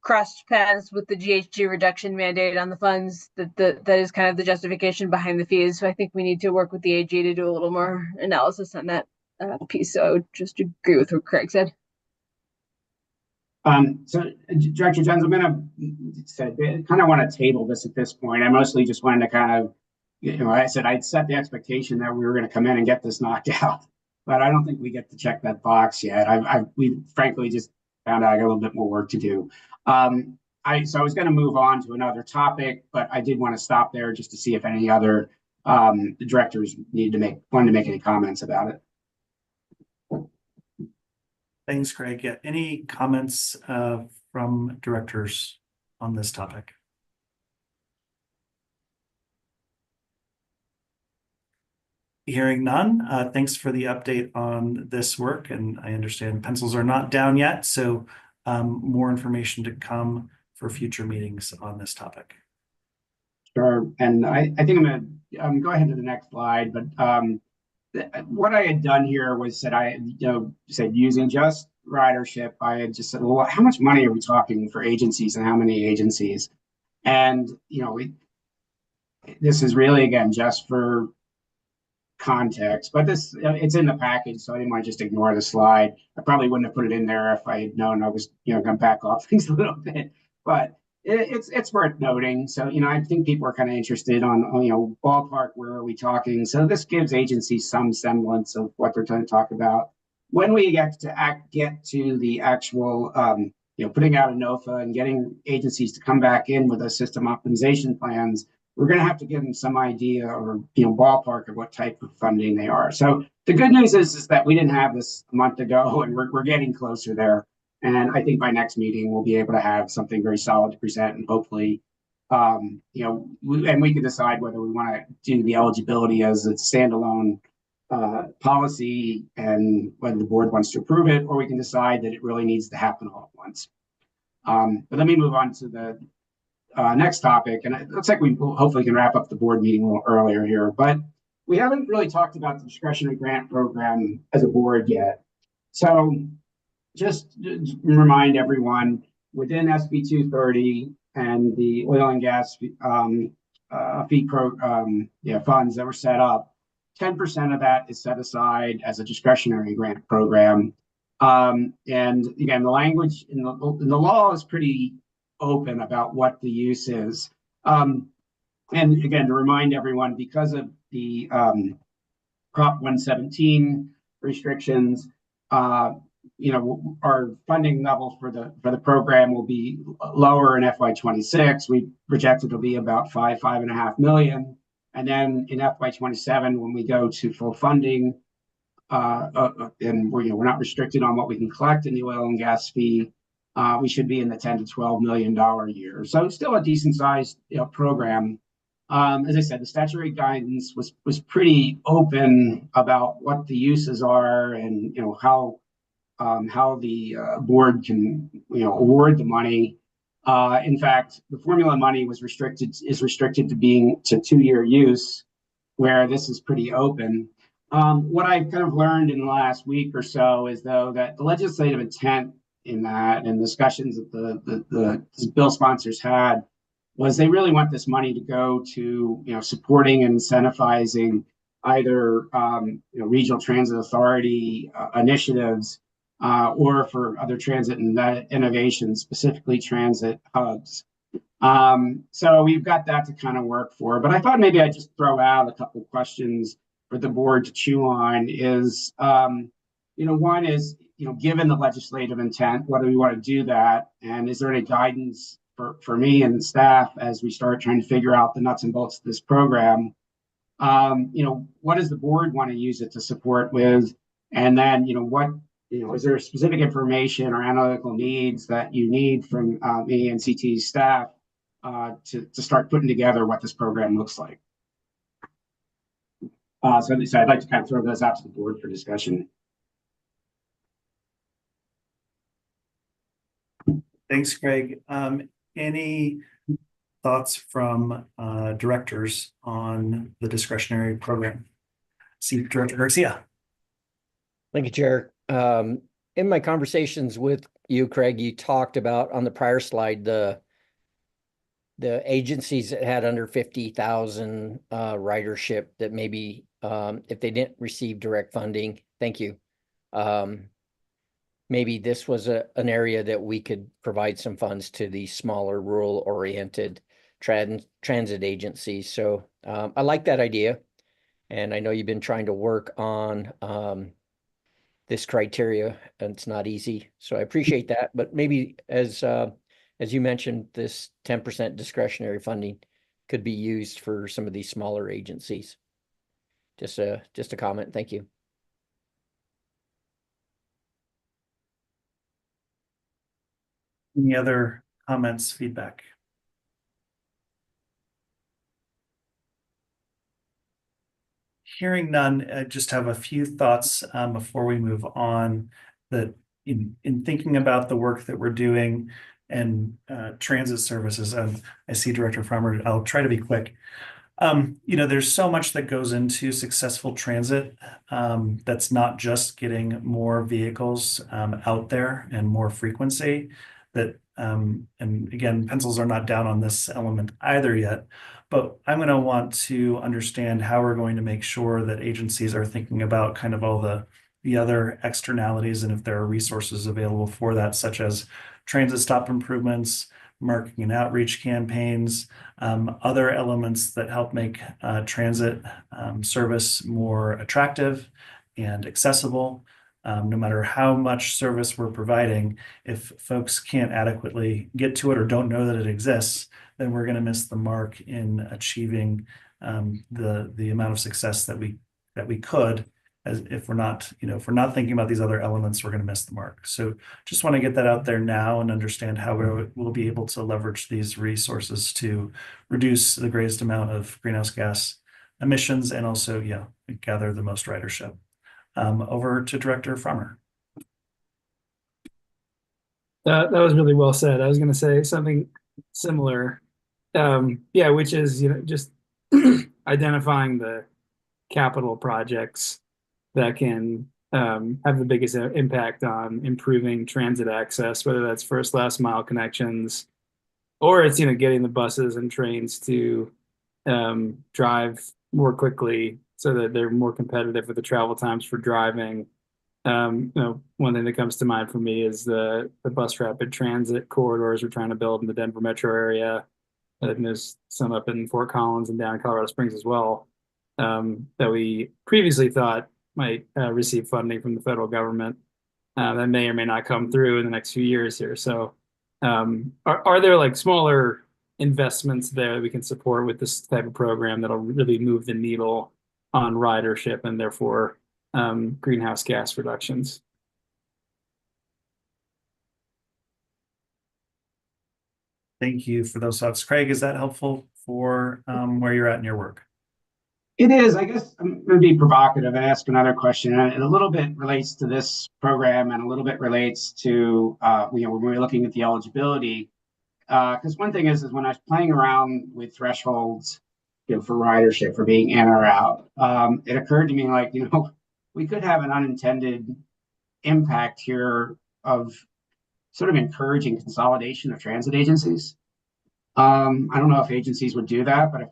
cross paths with the GHG reduction mandate on the funds that is kind of the justification behind the fees. So I think we need to work with the AG to do a little more analysis on that piece. So I would just agree with what Craig said. So Director Jones, I'm going to kind of want to table this at this point. I mostly just wanted to kind of, I said I'd set the expectation that we were going to come in and get this knocked out, but I don't think we get to check that box yet. We frankly just found out I got a little bit more work to do. So I was going to move on to another topic, but I did want to stop there just to see if any other directors wanted to make any comments about it. Thanks, Craig. Yeah, any comments from directors on this topic? Hearing none, thanks for the update on this work. And I understand pencils are not down yet, so more information to come for future meetings on this topic. Sure. And I think I'm going to go ahead to the next slide. But what I had done here was that I said using just ridership, I had just said, well, how much money are we talking for agencies and how many agencies? And, this is really, again, just for context, but it's in the package, so I didn't want to just ignore the slide. I probably wouldn't have put it in there if I had known I was going to back off things a little bit, but it's worth noting. So I think people are kind of interested on ballpark, where are we talking? So this gives agencies some semblance of what they're trying to talk about. When we get to the actual putting out a NOFA and getting agencies to come back in with those system optimization plans, we're going to have to give them some idea or ballpark of what type of funding they are. So the good news is that we didn't have this a month ago, and we're getting closer there. And I think by next meeting we'll be able to have something very solid to present, and hopefully, and we can decide whether we want to do the eligibility as a standalone policy, and whether the board wants to approve it, or we can decide that it really needs to happen all at once. But let me move on to the next topic, and it looks like we hopefully can wrap up the board meeting a little earlier here, but we haven't really talked about the discretionary grant program as a board yet. So just remind everyone, within SB 230 and the oil and gas fee funds that were set up, 10% of that is set aside as a discretionary grant program. And again, the language in the law is pretty open about what the use is. And again, to remind everyone, because of the Prop 117 restrictions, our funding level for the program will be lower in FY26. We projected to be about $5.5 million. And then in FY27, when we go to full funding, and we're not restricted on what we can collect in the oil and gas fee, we should be in the $10 to $12 million a year. So it's still a decent sized program. As I said, the statutory guidance was pretty open about what the uses are and how the board can award the money. In fact, the formula money is restricted to being to 2-year use, where this is pretty open. What I've kind of learned in the last week or so is, though, that the legislative intent in that and discussions that the bill sponsors had was they really want this money to go to supporting and incentivizing either regional transit authority initiatives or for other transit innovations, specifically transit hubs. So we've got that to kind of work for. But I thought maybe I'd just throw out a couple of questions for the board to chew on. Is one is given the legislative intent, whether we want to do that, and is there any guidance for me and staff as we start trying to figure out the nuts and bolts of this program? What does the board want to use it to support with? And then, is there specific information or analytical needs that you need from me and CT staff to start putting together what this program looks like? So I'd like to kind of throw those out to the board for discussion. Thanks, Greg. Any thoughts from directors on the discretionary program? See Director Garcia. Thank you, Chair. In my conversations with you, Craig, you talked about on the prior slide the agencies that had under 50,000 ridership that maybe if they didn't receive direct funding, thank you. Maybe this was an area that we could provide some funds to the smaller rural-oriented transit agencies. So I like that idea. And I know you've been trying to work on this criteria, and it's not easy. So I appreciate that. But maybe as you mentioned, this 10% discretionary funding could be used for some of these smaller agencies. Just a comment. Thank you. Any other comments, feedback? Hearing none, I just have a few thoughts before we move on. That in thinking about the work that we're doing and transit services, I see Director Farmer. I'll try to be quick. There's so much that goes into successful transit. That's not just getting more vehicles out there and more frequency. And again, pencils are not down on this element either yet, but I'm going to want to understand how we're going to make sure that agencies are thinking about kind of all the other externalities and if there are resources available for that, such as transit stop improvements, marketing and outreach campaigns, other elements that help make transit service more attractive and accessible. No matter how much service we're providing, if folks can't adequately get to it or don't know that it exists, then we're going to miss the mark in achieving the amount of success that we could. As if we're not thinking about these other elements, we're going to miss the mark. So just want to get that out there now and understand how we'll be able to leverage these resources to reduce the greatest amount of greenhouse gas emissions and also, gather the most ridership. Over to Director Farmer. That was really well said. I was going to say something similar. Which is, just identifying the capital projects that can have the biggest impact on improving transit access, whether that's first, last mile connections, or it's, getting the buses and trains to drive more quickly so that they're more competitive with the travel times for driving. One thing that comes to mind for me is the bus rapid transit corridors we're trying to build in the Denver metro area. And there's some up in Fort Collins and down in Colorado Springs as well, that we previously thought might receive funding from the federal government that may or may not come through in the next few years here. So are there like smaller investments there that we can support with this type of program that'll really move the needle on ridership and therefore greenhouse gas reductions. Thank you for those thoughts. Craig, is that helpful for where you're at in your work? It is. I guess I'm going to be provocative and ask another question. And a little bit relates to this program and a little bit relates to, when we're looking at the eligibility. Because one thing is when I was playing around with thresholds, for ridership, for being in or out, it occurred to me like, we could have an unintended impact here of sort of encouraging consolidation of transit agencies. I don't know if agencies would do that, but if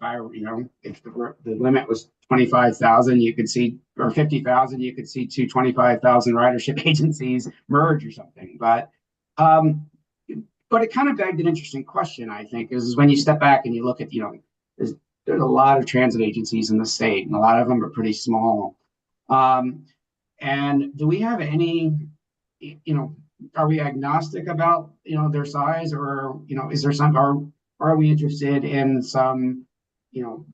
the limit was 25,000, you could see, or 50,000, you could see 25,000 ridership agencies merge or something. But it kind of begged an interesting question, I think, is when you step back and you look at, there's a lot of transit agencies in the state, and a lot of them are pretty small. And do we have any, are we agnostic about, their size, or, is there some, are we interested in some,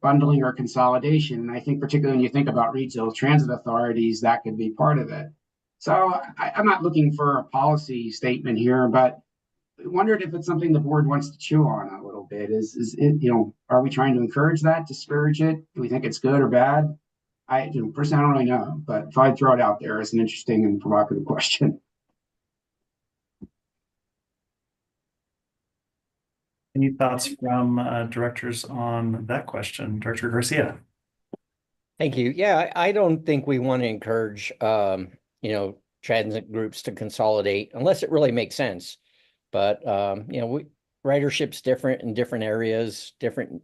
bundling or consolidation? And I think particularly when you think about regional transit authorities, that could be part of it. So I'm not looking for a policy statement here, but I wondered if it's something the board wants to chew on a little bit. Is it, are we trying to encourage that, discourage it? Do we think it's good or bad? Personally, I don't really know, but if I throw it out there as an interesting and provocative question. Any thoughts from directors on that question? Director Garcia. Thank you. Yeah, I don't think we want to encourage, transit groups to consolidate unless it really makes sense. But, ridership's different in different areas, different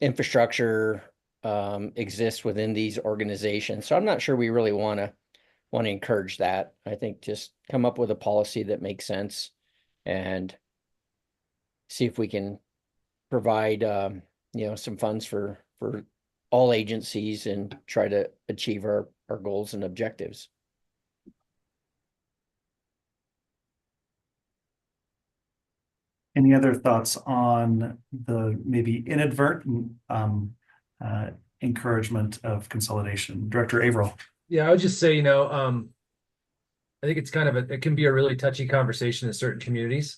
infrastructure exists within these organizations. So I'm not sure we really want to encourage that. I think just come up with a policy that makes sense and see if we can provide, some funds for all agencies and try to achieve our goals and objectives. Any other thoughts on the maybe inadvertent encouragement of consolidation? Director Averill. Yeah, I would just say, I think it's it can be a really touchy conversation in certain communities.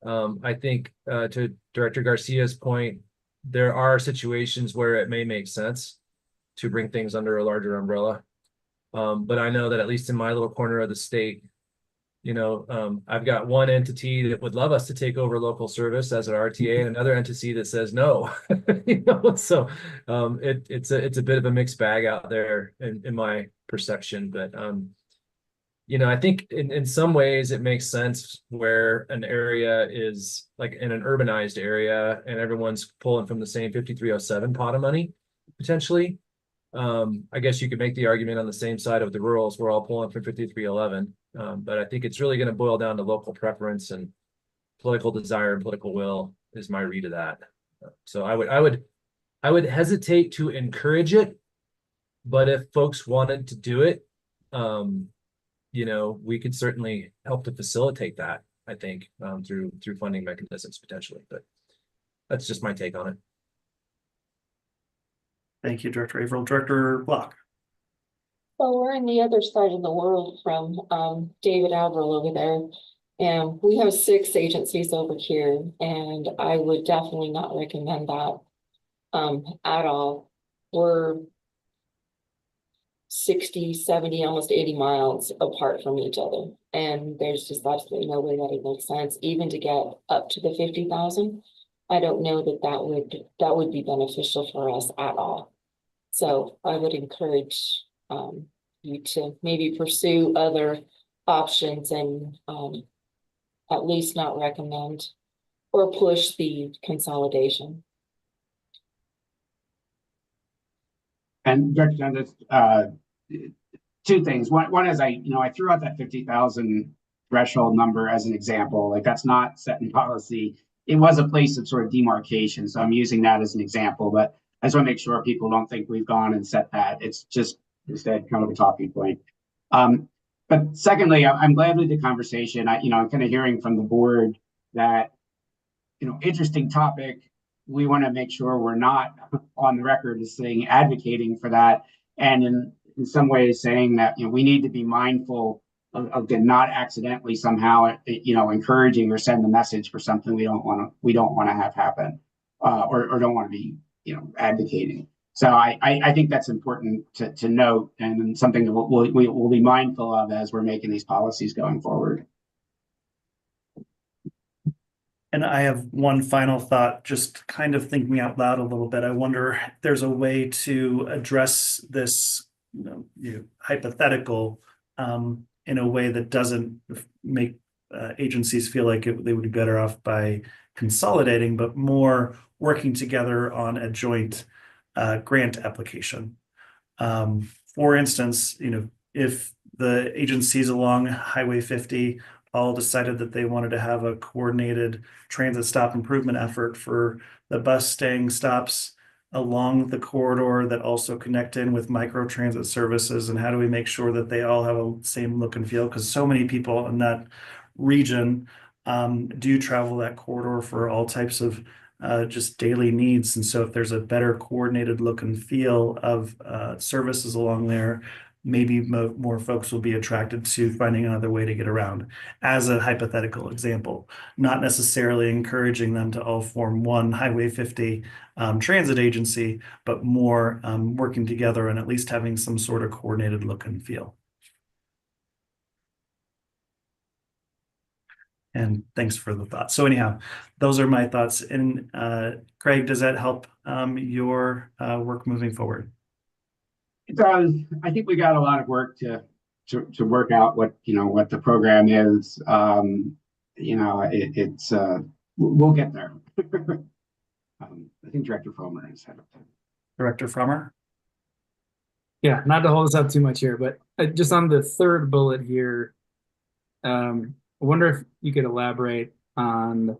I think to Director Garcia's point, there are situations where it may make sense to bring things under a larger umbrella. But I know that at least in my little corner of the state, I've got one entity that would love us to take over local service as an RTA and another entity that says no. So it's a bit of a mixed bag out there in my perception. But I think in some ways it makes sense where an area is like in an urbanized area and everyone's pulling from the same 5307 pot of money, potentially. I guess you could make the argument on the same side of the rurals, we're all pulling from 5311. But I think it's really going to boil down to local preference and political desire and political will is my read of that. So I would hesitate to encourage it, but if folks wanted to do it, we could certainly help to facilitate that, I think, through funding mechanisms potentially. But that's just my take on it. Thank you, Director Averill. Director Block. Well, we're on the other side of the world from David Averill over there. And we have 6 agencies over here, and I would definitely not recommend that at all. We're 60, 70, almost 80 miles apart from each other. And there's just absolutely no way that it makes sense, even to get up to the 50,000. I don't know that would be beneficial for us at all. So I would encourage you to maybe pursue other options and at least not recommend or push the consolidation. And Director Jones, 2 things. One is I threw out that 50,000 threshold number as an example. Like that's not set in policy. It was a place of sort of demarcation. So I'm using that as an example, but I just want to make sure people don't think we've gone and set that. It's just instead kind of a talking point. But secondly, I'm glad with the conversation. I'm kind of hearing from the board that, interesting topic. We want to make sure we're not on the record as saying advocating for that. and in some ways saying that, we need to be mindful of not accidentally somehow, encouraging or send the message for something we don't want to have happen, or don't want to be, advocating. So I think that's important to note, and something that we'll be mindful of as we're making these policies going forward. And I have one final thought, just kind of thinking out loud a little bit. I wonder if there's a way to address this hypothetical in a way that doesn't make agencies feel like they would be better off by consolidating, but more working together on a joint grant application. For instance, if the agencies along Highway 50 all decided that they wanted to have a coordinated transit stop improvement effort for the bus staying stops along the corridor that also connect in with micro transit services, and how do we make sure that they all have a same look and feel, because so many people in that region do travel that corridor for all types of just daily needs. And so if there's a better coordinated look and feel of services along there, maybe more folks will be attracted to finding another way to get around, as a hypothetical example, not necessarily encouraging them to all form one Highway 50 transit agency, but more working together and at least having some sort of coordinated look and feel. And thanks for the thoughts. So anyhow, those are my thoughts. And Craig, does that help your work moving forward? It does. I think we got a lot of work to work out what the program is. It's we'll get there. I think Director Frommer has had it. Director Frommer? Yeah, not to hold us up too much here, but just on the third bullet here, I wonder if you could elaborate on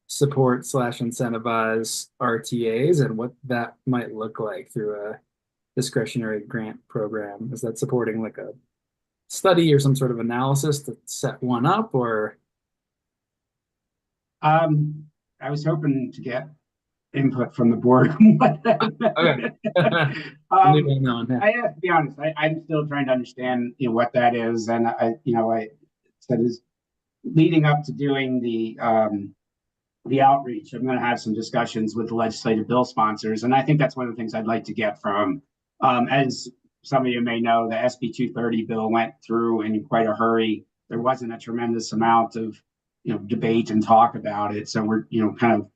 support / incentivize RTAs and what that might look like through a discretionary grant program. Is that supporting like a study or some sort of analysis to set one up, or? I was hoping to get input from the board on what that Okay. I have to be honest, I'm still trying to understand what that is, and I said is leading up to doing the outreach, I'm going to have some discussions with the legislative bill sponsors, and I think that's one of the things I'd like to get from. As some of you may know, the SB 230 bill went through in quite a hurry. There wasn't a tremendous amount of debate and talk about it, so we're kind of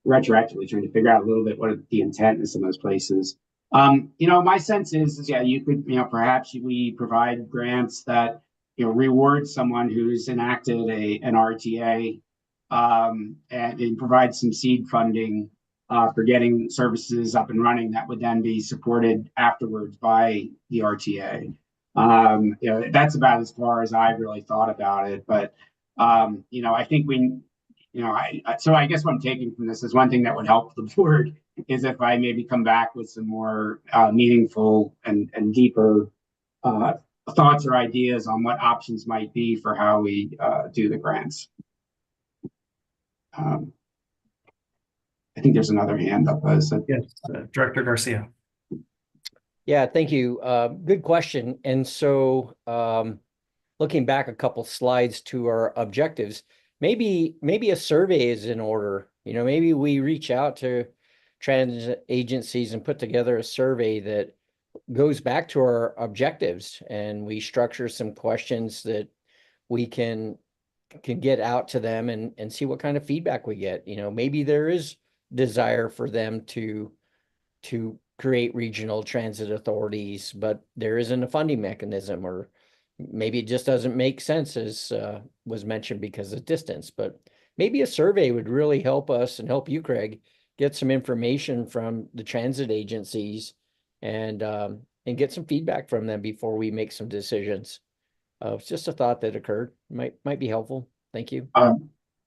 retroactively trying to figure out a little bit what the intent is in those places. My sense is yeah, you could perhaps we provide grants that reward someone who's enacted an RTA, and provide some seed funding for getting services up and running that would then be supported afterwards by the RTA. That's about as far as I've really thought about it. But I think so I guess what I'm taking from this is one thing that would help the board is if I maybe come back with some more meaningful and deeper thoughts or ideas on what options might be for how we do the grants. I think there's another hand up. Yes, Director Garcia. Yeah, thank you. Good question. And so looking back a couple slides to our objectives, maybe a survey is in order. Maybe we reach out to transit agencies and put together a survey that goes back to our objectives, and we structure some questions that we can get out to them and see what kind of feedback we get. Maybe there is desire for them to create regional transit authorities, but there isn't a funding mechanism, or maybe it just doesn't make sense, as was mentioned, because of distance. But maybe a survey would really help us and help you, Craig, get some information from the transit agencies and get some feedback from them before we make some decisions. It's just a thought that occurred. Might be helpful. Thank you.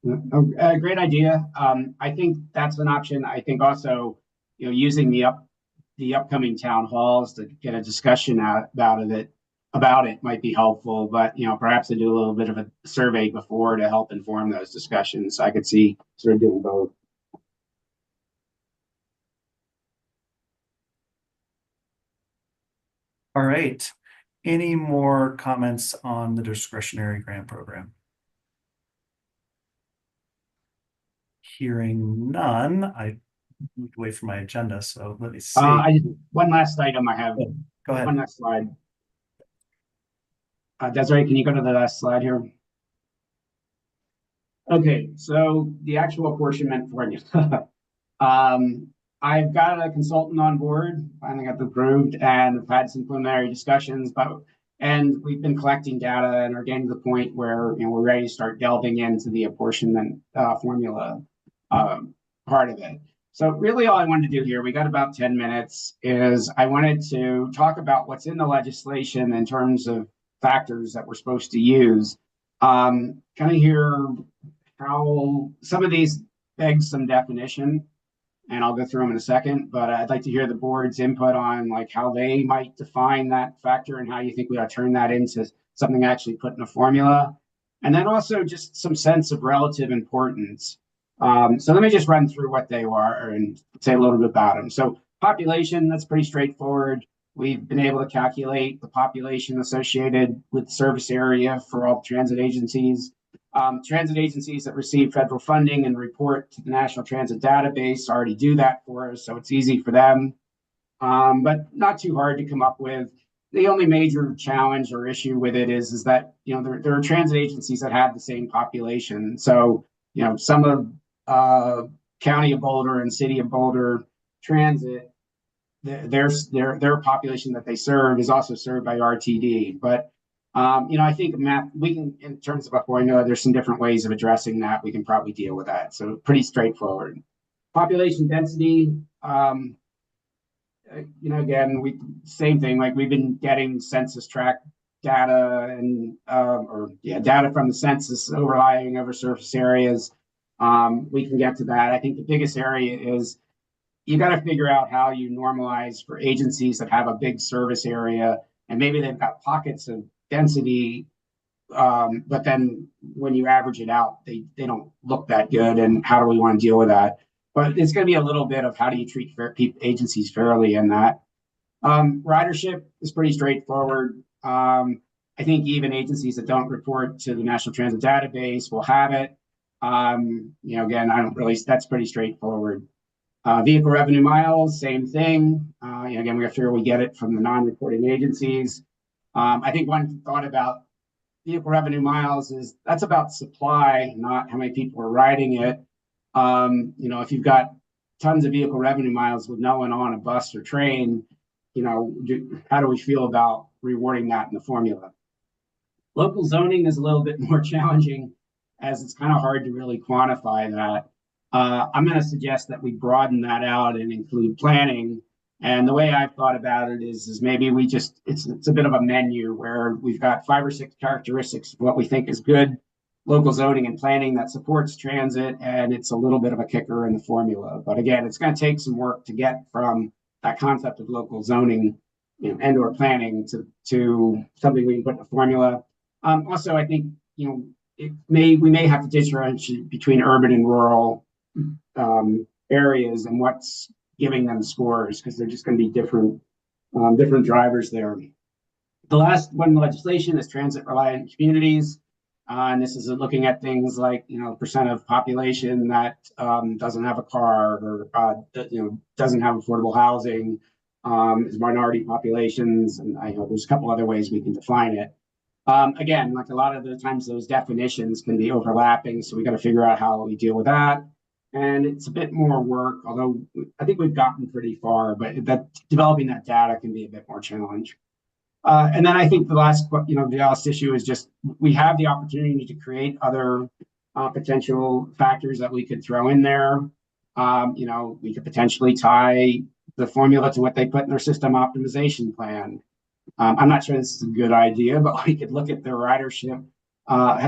Great idea. I think that's an option. I think also, using the upcoming town halls to get a discussion about it might be helpful. But perhaps to do a little bit of a survey before to help inform those discussions. I could see sort of doing both. All right. Any more comments on the discretionary grant program? Hearing none, I moved away from my agenda, so let me see. One last item I have. Go ahead. One last slide. Desiree, can you go to the last slide here? Okay, so the actual apportionment formula. I've got a consultant on board, finally got approved, and I've had some preliminary discussions, and we've been collecting data and are getting to the point where we're ready to start delving into the apportionment formula part of it. So really all I wanted to do here, we got about 10 minutes, is I wanted to talk about what's in the legislation in terms of factors that we're supposed to use. Kind of hear how some of these beg some definition, and I'll go through them in a second, but I'd like to hear the board's input on like how they might define that factor and how you think we ought to turn that into something actually put in a formula. And then also just some sense of relative importance. So let me just run through what they are and say a little bit about them. So population, that's pretty straightforward. We've been able to calculate the population associated with the service area for all transit agencies. Transit agencies that receive federal funding and report to the National Transit Database already do that for us, so it's easy for them, but not too hard to come up with. The only major challenge or issue with it is that there are transit agencies that have the same population. So some of County of Boulder and City of Boulder Transit, their population that they serve is also served by RTD, but I think we can, in terms of a formula, there's some different ways of addressing that. We can probably deal with that. So pretty straightforward. Population density, again, same thing, like we've been getting census tract data and, data from the census overlying over surface areas. We can get to that. I think the biggest area is you got to figure out how you normalize for agencies that have a big service area and maybe they've got pockets of density, but then when you average it out, they don't look that good. And how do we want to deal with that? But it's going to be a little bit of how do you treat agencies fairly in that. Ridership is pretty straightforward. I think even agencies that don't report to the National Transit Database will have it. Again, that's pretty straightforward. Vehicle revenue miles, same thing. Again, we have to figure we get it from the non-reporting agencies. I think one thought about vehicle revenue miles is that's about supply, not how many people are riding it. If you've got tons of vehicle revenue miles with no one on a bus or train, how do we feel about rewarding that in the formula? Local zoning is a little bit more challenging as it's kind of hard to really quantify that. I'm going to suggest that we broaden that out and include planning. And the way I've thought about it is maybe it's a bit of a menu where we've got 5 or 6 characteristics of what we think is good local zoning and planning that supports transit, and it's a little bit of a kicker in the formula. But again, it's going to take some work to get from that concept of local zoning and or planning to something we can put in a formula. Also, I think we may have to differentiate between urban and rural areas and what's giving them scores, because they're just going to be different drivers there. The last one in the legislation is transit reliant communities. And this is looking at things like, percent of population that doesn't have a car or, doesn't have affordable housing, is minority populations. And I know there's a couple other ways we can define it. Again, like a lot of the times those definitions can be overlapping. So we got to figure out how we deal with that. And it's a bit more work, although I think we've gotten pretty far, but developing that data can be a bit more challenge. And then I think the last issue is just we have the opportunity to create other potential factors that we could throw in there. We could potentially tie the formula to what they put in their system optimization plan. I'm not sure this is a good idea, but we could look at their ridership,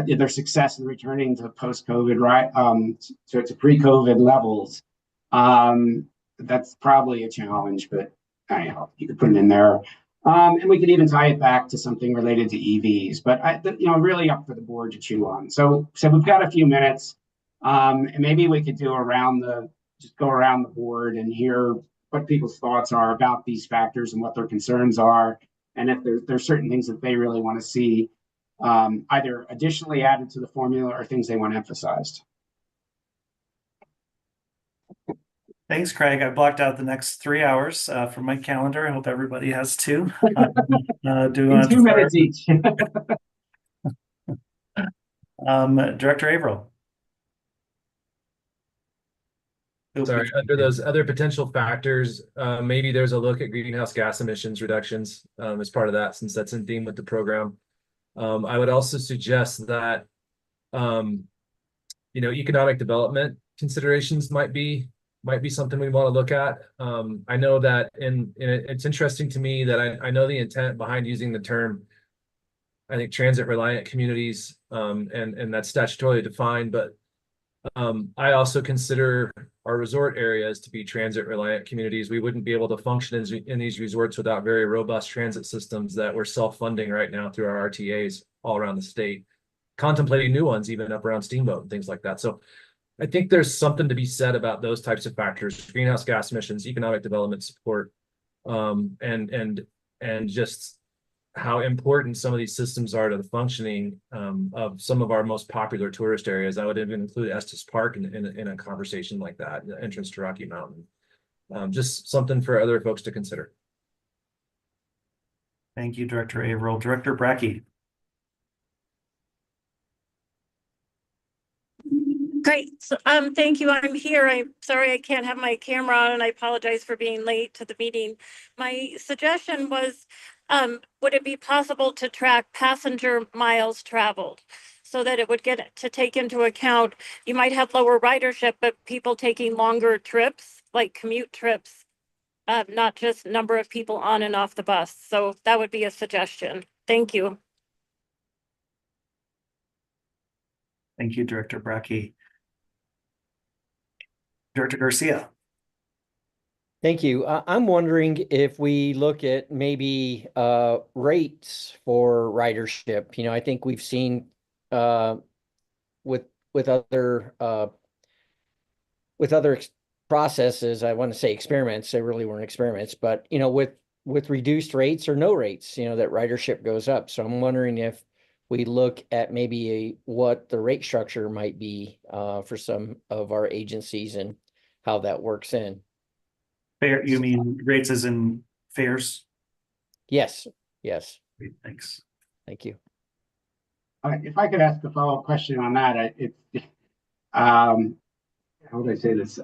their success in returning to post-COVID, to pre-COVID levels. That's probably a challenge, but you could put it in there. And we could even tie it back to something related to EVs, but really up for the board to chew on. So we've got a few minutes, and maybe we could do go around the board and hear what people's thoughts are about these factors and what their concerns are. And if there's certain things that they really want to see either additionally added to the formula or things they want emphasized. Thanks, Craig. I blocked out the next 3 hours from my calendar. I hope everybody has too. Do you want 2 minutes each. Director Averill. Sorry, under those other potential factors, maybe there's a look at greenhouse gas emissions reductions as part of that, since that's in theme with the program. I would also suggest that, economic development considerations might be something we want to look at. I know that it's interesting to me that I know the intent behind using the term, I think, transit reliant communities, and that's statutorily defined, but I also consider our resort areas to be transit reliant communities. We wouldn't be able to function in these resorts without very robust transit systems that we're self-funding right now through our RTAs all around the state, contemplating new ones even up around Steamboat and things like that. So I think there's something to be said about those types of factors: greenhouse gas emissions, economic development support, and just how important some of these systems are to the functioning of some of our most popular tourist areas. I would even include Estes Park in a conversation like that, the entrance to Rocky Mountain. Just something for other folks to consider. Thank you, Director Averill. Director Brackey. Great. So, thank you. I'm here. I'm sorry I can't have my camera on, and I apologize for being late to the meeting. My suggestion was, would it be possible to track passenger miles traveled so that it would get to take into account, you might have lower ridership, but people taking longer trips, like commute trips, not just number of people on and off the bus. So that would be a suggestion. Thank you. Thank you, Director Brackey. Director Garcia. Thank you. I'm wondering if we look at maybe rates for ridership. I think we've seen with other processes, I want to say experiments, they really weren't experiments, but with reduced rates or no rates, that ridership goes up. So I'm wondering if we look at maybe what the rate structure might be for some of our agencies and how that works in. Fare, you mean rates as in fares? Yes. Yes. Great, thanks. Thank you. If I could ask a follow-up question on that, how would I say this?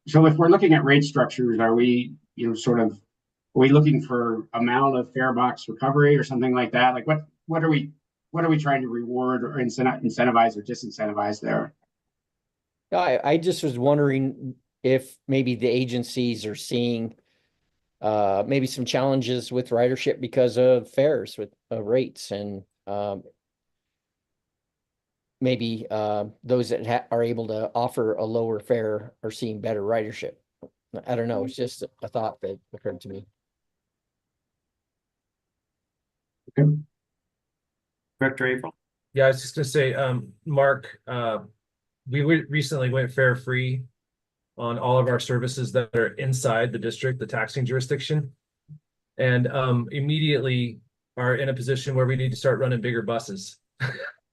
So if we're looking at rate structures, are we, are we looking for amount of fare box recovery or something like that? Like what are we trying to reward or incentivize or disincentivize there? I just was wondering if maybe the agencies are seeing maybe some challenges with ridership because of fares with rates, and maybe those that are able to offer a lower fare are seeing better ridership. I don't know. It's just a thought that occurred to me. Okay. Director Averill. Yeah, I was just gonna say, Mark, we recently went fare free on all of our services that are inside the district, the taxing jurisdiction, and immediately are in a position where we need to start running bigger buses,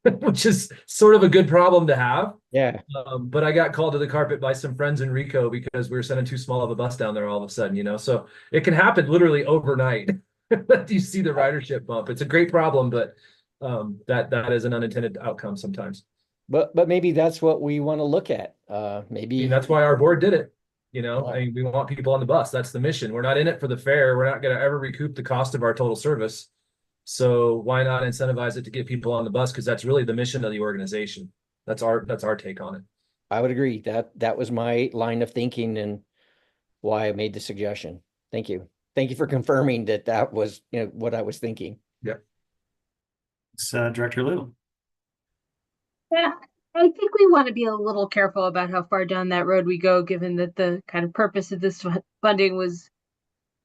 which is sort of a good problem to have. Yeah. But I got called to the carpet by some friends in Rico because we were sending too small of a bus down there all of a sudden, so it can happen literally overnight. You see the ridership bump. It's a great problem, but that is an unintended outcome sometimes. But maybe that's what we want to look at. Maybe that's why our board did it. We want people on the bus. That's the mission. We're not in it for the fare. We're not going to ever recoup the cost of our total service. So why not incentivize it to get people on the bus? Because that's really the mission of the organization. That's our take on it. I would agree. That was my line of thinking and why I made the suggestion. Thank you. Thank you for confirming that was what I was thinking. Yeah. It's Director Liu. Yeah, I think we want to be a little careful about how far down that road we go, given that the kind of purpose of this funding was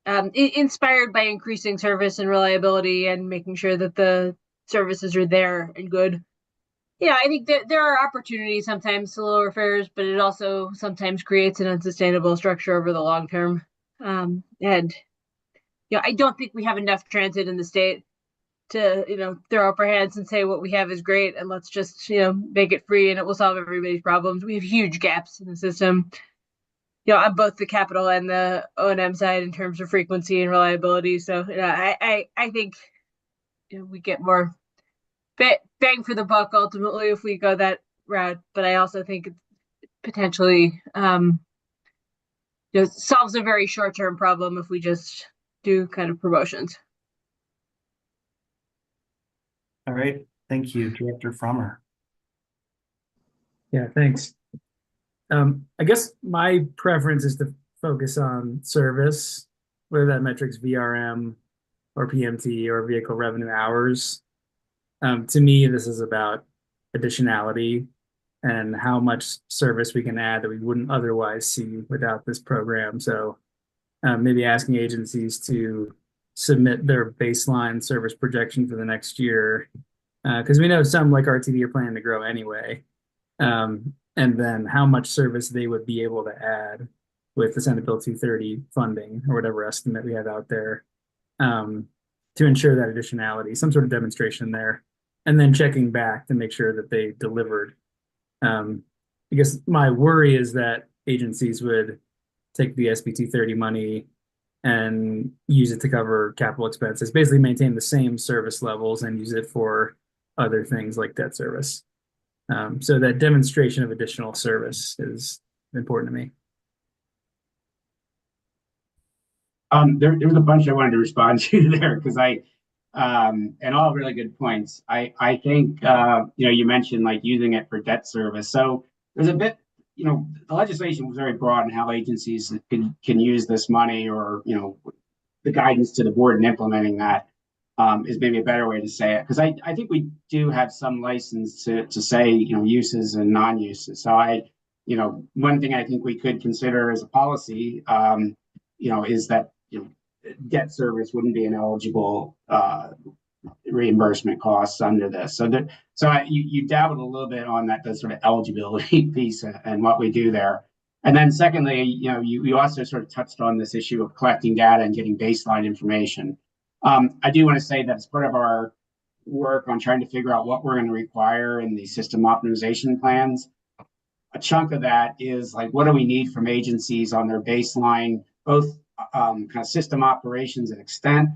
inspired by increasing service and reliability and making sure that the services are there and good. Yeah, I think that there are opportunities sometimes to lower fares, but it also sometimes creates an unsustainable structure over the long term. And I don't think we have enough transit in the state to, throw up our hands and say what we have is great and let's just, make it free and it will solve everybody's problems. We have huge gaps in the system, on both the capital and the O&M side in terms of frequency and reliability. So, I think we get more bang for the buck ultimately if we go that route. But I also think it potentially solves a very short-term problem if we just do kind of promotions. All right, thank you, Director Frommer. Yeah, thanks. I guess my preference is to focus on service, whether that metric's VRM or PMT or vehicle revenue hours. To me, this is about additionality and how much service we can add that we wouldn't otherwise see without this program. So maybe asking agencies to submit their baseline service projection for the next year, because we know some like RTD are planning to grow anyway. And then how much service they would be able to add with the Senate Bill 230 funding or whatever estimate we have out there, to ensure that additionality, some sort of demonstration there, and then checking back to make sure that they delivered. I guess my worry is that agencies would take the SB 230 money and use it to cover capital expenses, basically maintain the same service levels and use it for other things like debt service. So that demonstration of additional service is important to me. There was a bunch I wanted to respond to there because and all really good points. I think, you mentioned like using it for debt service. So there's a bit, the legislation was very broad in how agencies can use this money or, the guidance to the board in implementing that. Is maybe a better way to say it, because I think we do have some license to say, uses and non-uses. So one thing I think we could consider as a policy, is that, debt service wouldn't be an eligible reimbursement costs under this. So you dabbled a little bit on that sort of eligibility piece and what we do there. And then secondly, you also sort of touched on this issue of collecting data and getting baseline information. I do want to say that as part of our work on trying to figure out what we're going to require in the system optimization plans, a chunk of that is like, what do we need from agencies on their baseline, both kind of system operations and extent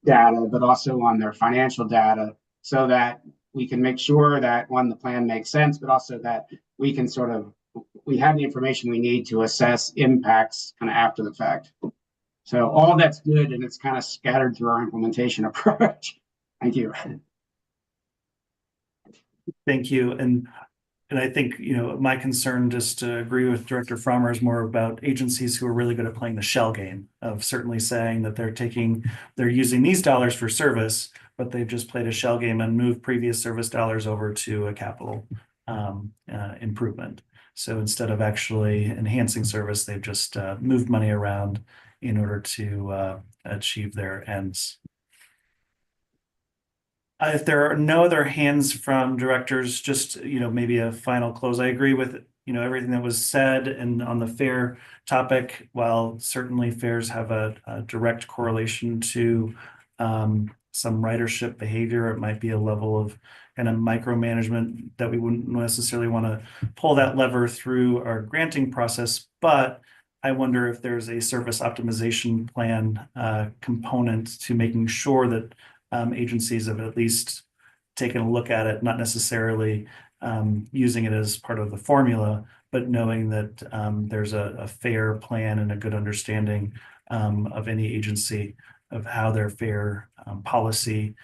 data, but also on their financial data, so that we can make sure that, one, the plan makes sense, but also that we can we have the information we need to assess impacts kind of after the fact. So all that's good, and it's kind of scattered through our implementation approach. Thank you. Thank you. And I think, my concern, just to agree with Director Frommer, is more about agencies who are really good at playing the shell game of certainly saying that they're using these dollars for service, but they've just played a shell game and moved previous service dollars over to a capital improvement. So instead of actually enhancing service, they've just moved money around in order to achieve their ends. If there are no other hands from directors, just maybe a final close. I agree with everything that was said, and on the fare topic, while certainly fares have a direct correlation to some ridership behavior, it might be a level of kind of micromanagement that we wouldn't necessarily want to pull that lever through our granting process. But I wonder if there's a service optimization plan component to making sure that agencies have at least taken a look at it, not necessarily using it as part of the formula, but knowing that there's a fair plan and a good understanding of any agency of how their fare policy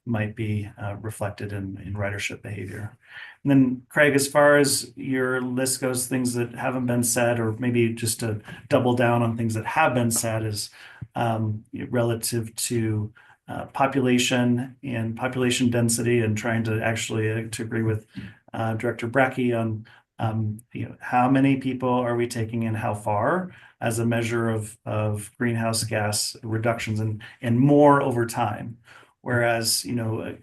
might be reflected in ridership behavior. And then, Craig, as far as your list goes, things that haven't been said, or maybe just to double down on things that have been said, is relative to population and population density, and trying to actually to agree with Director Brackey on how many people are we taking and how far as a measure of greenhouse gas reductions and more over time. Whereas,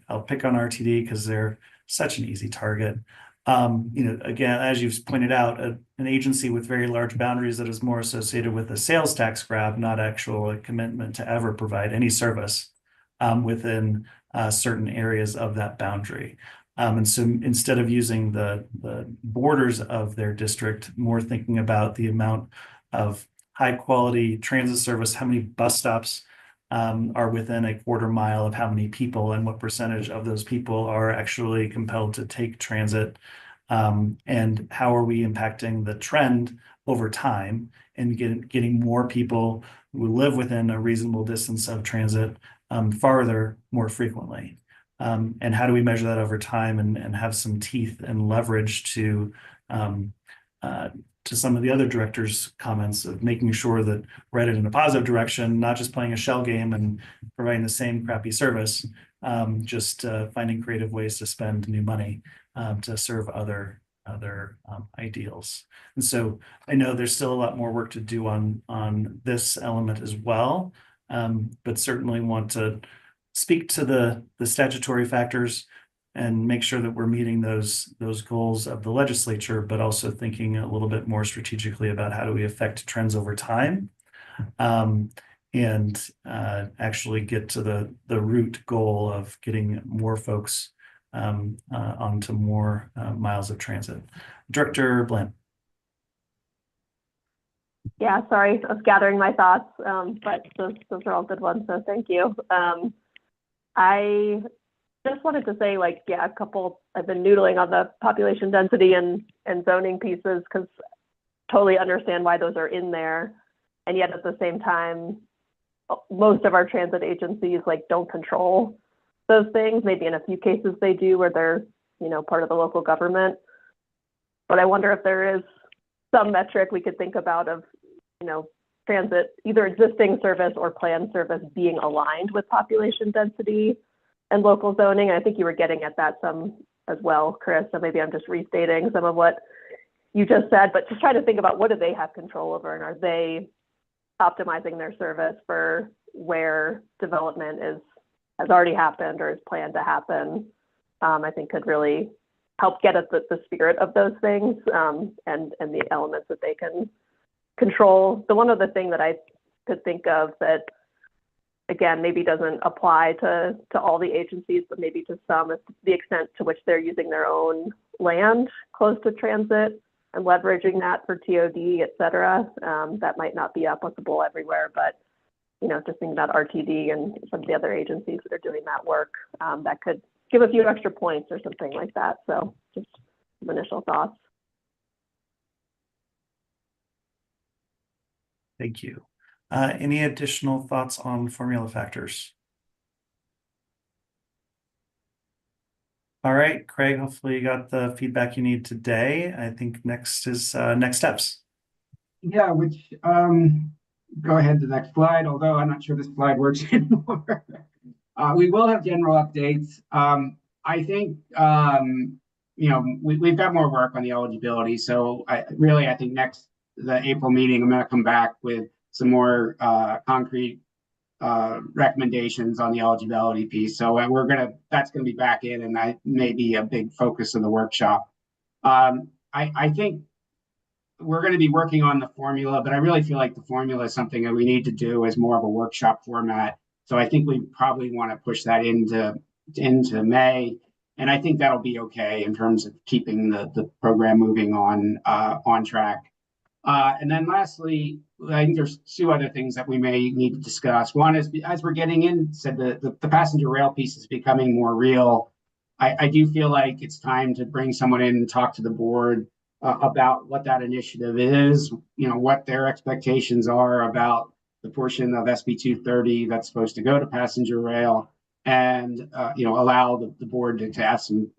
I'll pick on RTD because they're such an easy target. Again, as you've pointed out, an agency with very large boundaries that is more associated with a sales tax grab, not actual commitment to ever provide any service within certain areas of that boundary. And so instead of using the borders of their district, more thinking about the amount of high quality transit service, how many bus stops are within a quarter mile of how many people and what percentage of those people are actually compelled to take transit, and how are we impacting the trend over time and getting more people who live within a reasonable distance of transit farther more frequently. And how do we measure that over time and have some teeth and leverage to some of the other directors' comments of making sure that we're headed in a positive direction, not just playing a shell game and providing the same crappy service, just finding creative ways to spend new money to serve other ideals. And so I know there's still a lot more work to do on this element as well, but certainly want to speak to the statutory factors and make sure that we're meeting those goals of the legislature, but also thinking a little bit more strategically about how do we affect trends over time, and actually get to the root goal of getting more folks onto more miles of transit. Director Bland. Yeah, sorry, I was gathering my thoughts, but those are all good ones, so thank you. I just wanted to say, like, yeah, I've been noodling on the population density and zoning pieces, because totally understand why those are in there. And yet at the same time, most of our transit agencies don't control those things. Maybe in a few cases they do where they're, part of the local government. But I wonder if there is some metric we could think about of, transit, either existing service or planned service being aligned with population density and local zoning. I think you were getting at that some as well, Chris, so maybe I'm just restating some of what you just said, but just trying to think about what do they have control over, and are they optimizing their service for where development has already happened or is planned to happen. I think could really help get at the spirit of those things, and the elements that they can control. The one other thing that I could think of that, again, maybe doesn't apply to all the agencies, but maybe to some, is the extent to which they're using their own land close to transit and leveraging that for TOD, et cetera. That might not be applicable everywhere, but just thinking about RTD and some of the other agencies that are doing that work, that could give a few extra points or something like that. So just some initial thoughts. Thank you. Any additional thoughts on formula factors? All right, Craig, hopefully you got the feedback you need today. I think next is next steps. Yeah, which, go ahead to the next slide, although I'm not sure this slide works anymore. We will have general updates. I think, we've got more work on the eligibility. So I think the April meeting, I'm going to come back with some more concrete recommendations on the eligibility piece. So that's going to be back in, and that may be a big focus of the workshop. I think we're going to be working on the formula, but I really feel like the formula is something that we need to do as more of a workshop format. So I think we probably want to push that into May. And I think that'll be okay in terms of keeping the program moving on track. And then lastly, I think there's two other things that we may need to discuss. One is, as we're getting in, the passenger rail piece is becoming more real. I do feel like it's time to bring someone in and talk to the board about what that initiative is, what their expectations are about the portion of SB 230 that's supposed to go to passenger rail, and allow the board to ask some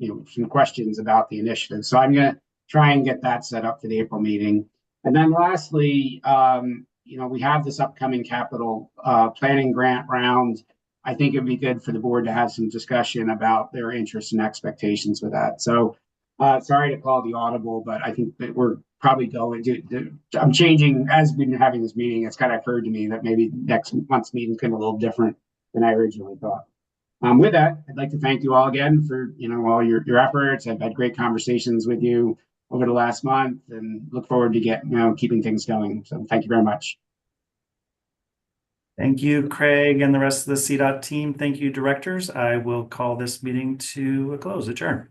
questions about the initiative. So I'm going to try and get that set up for the April meeting. And then lastly, we have this upcoming capital planning grant round. I think it'd be good for the board to have some discussion about their interests and expectations with that. So sorry to call the audible, but I think that we're probably going to, I'm changing, as we've been having this meeting, it's kind of occurred to me that maybe next month's meeting is going to be a little different than I originally thought. With that, I'd like to thank you all again for, all your efforts. I've had great conversations with you over the last month and look forward to keeping things going. So thank you very much. Thank you, Craig, and the rest of the CDOT team. Thank you, directors. I will call this meeting to a close. Adjourn.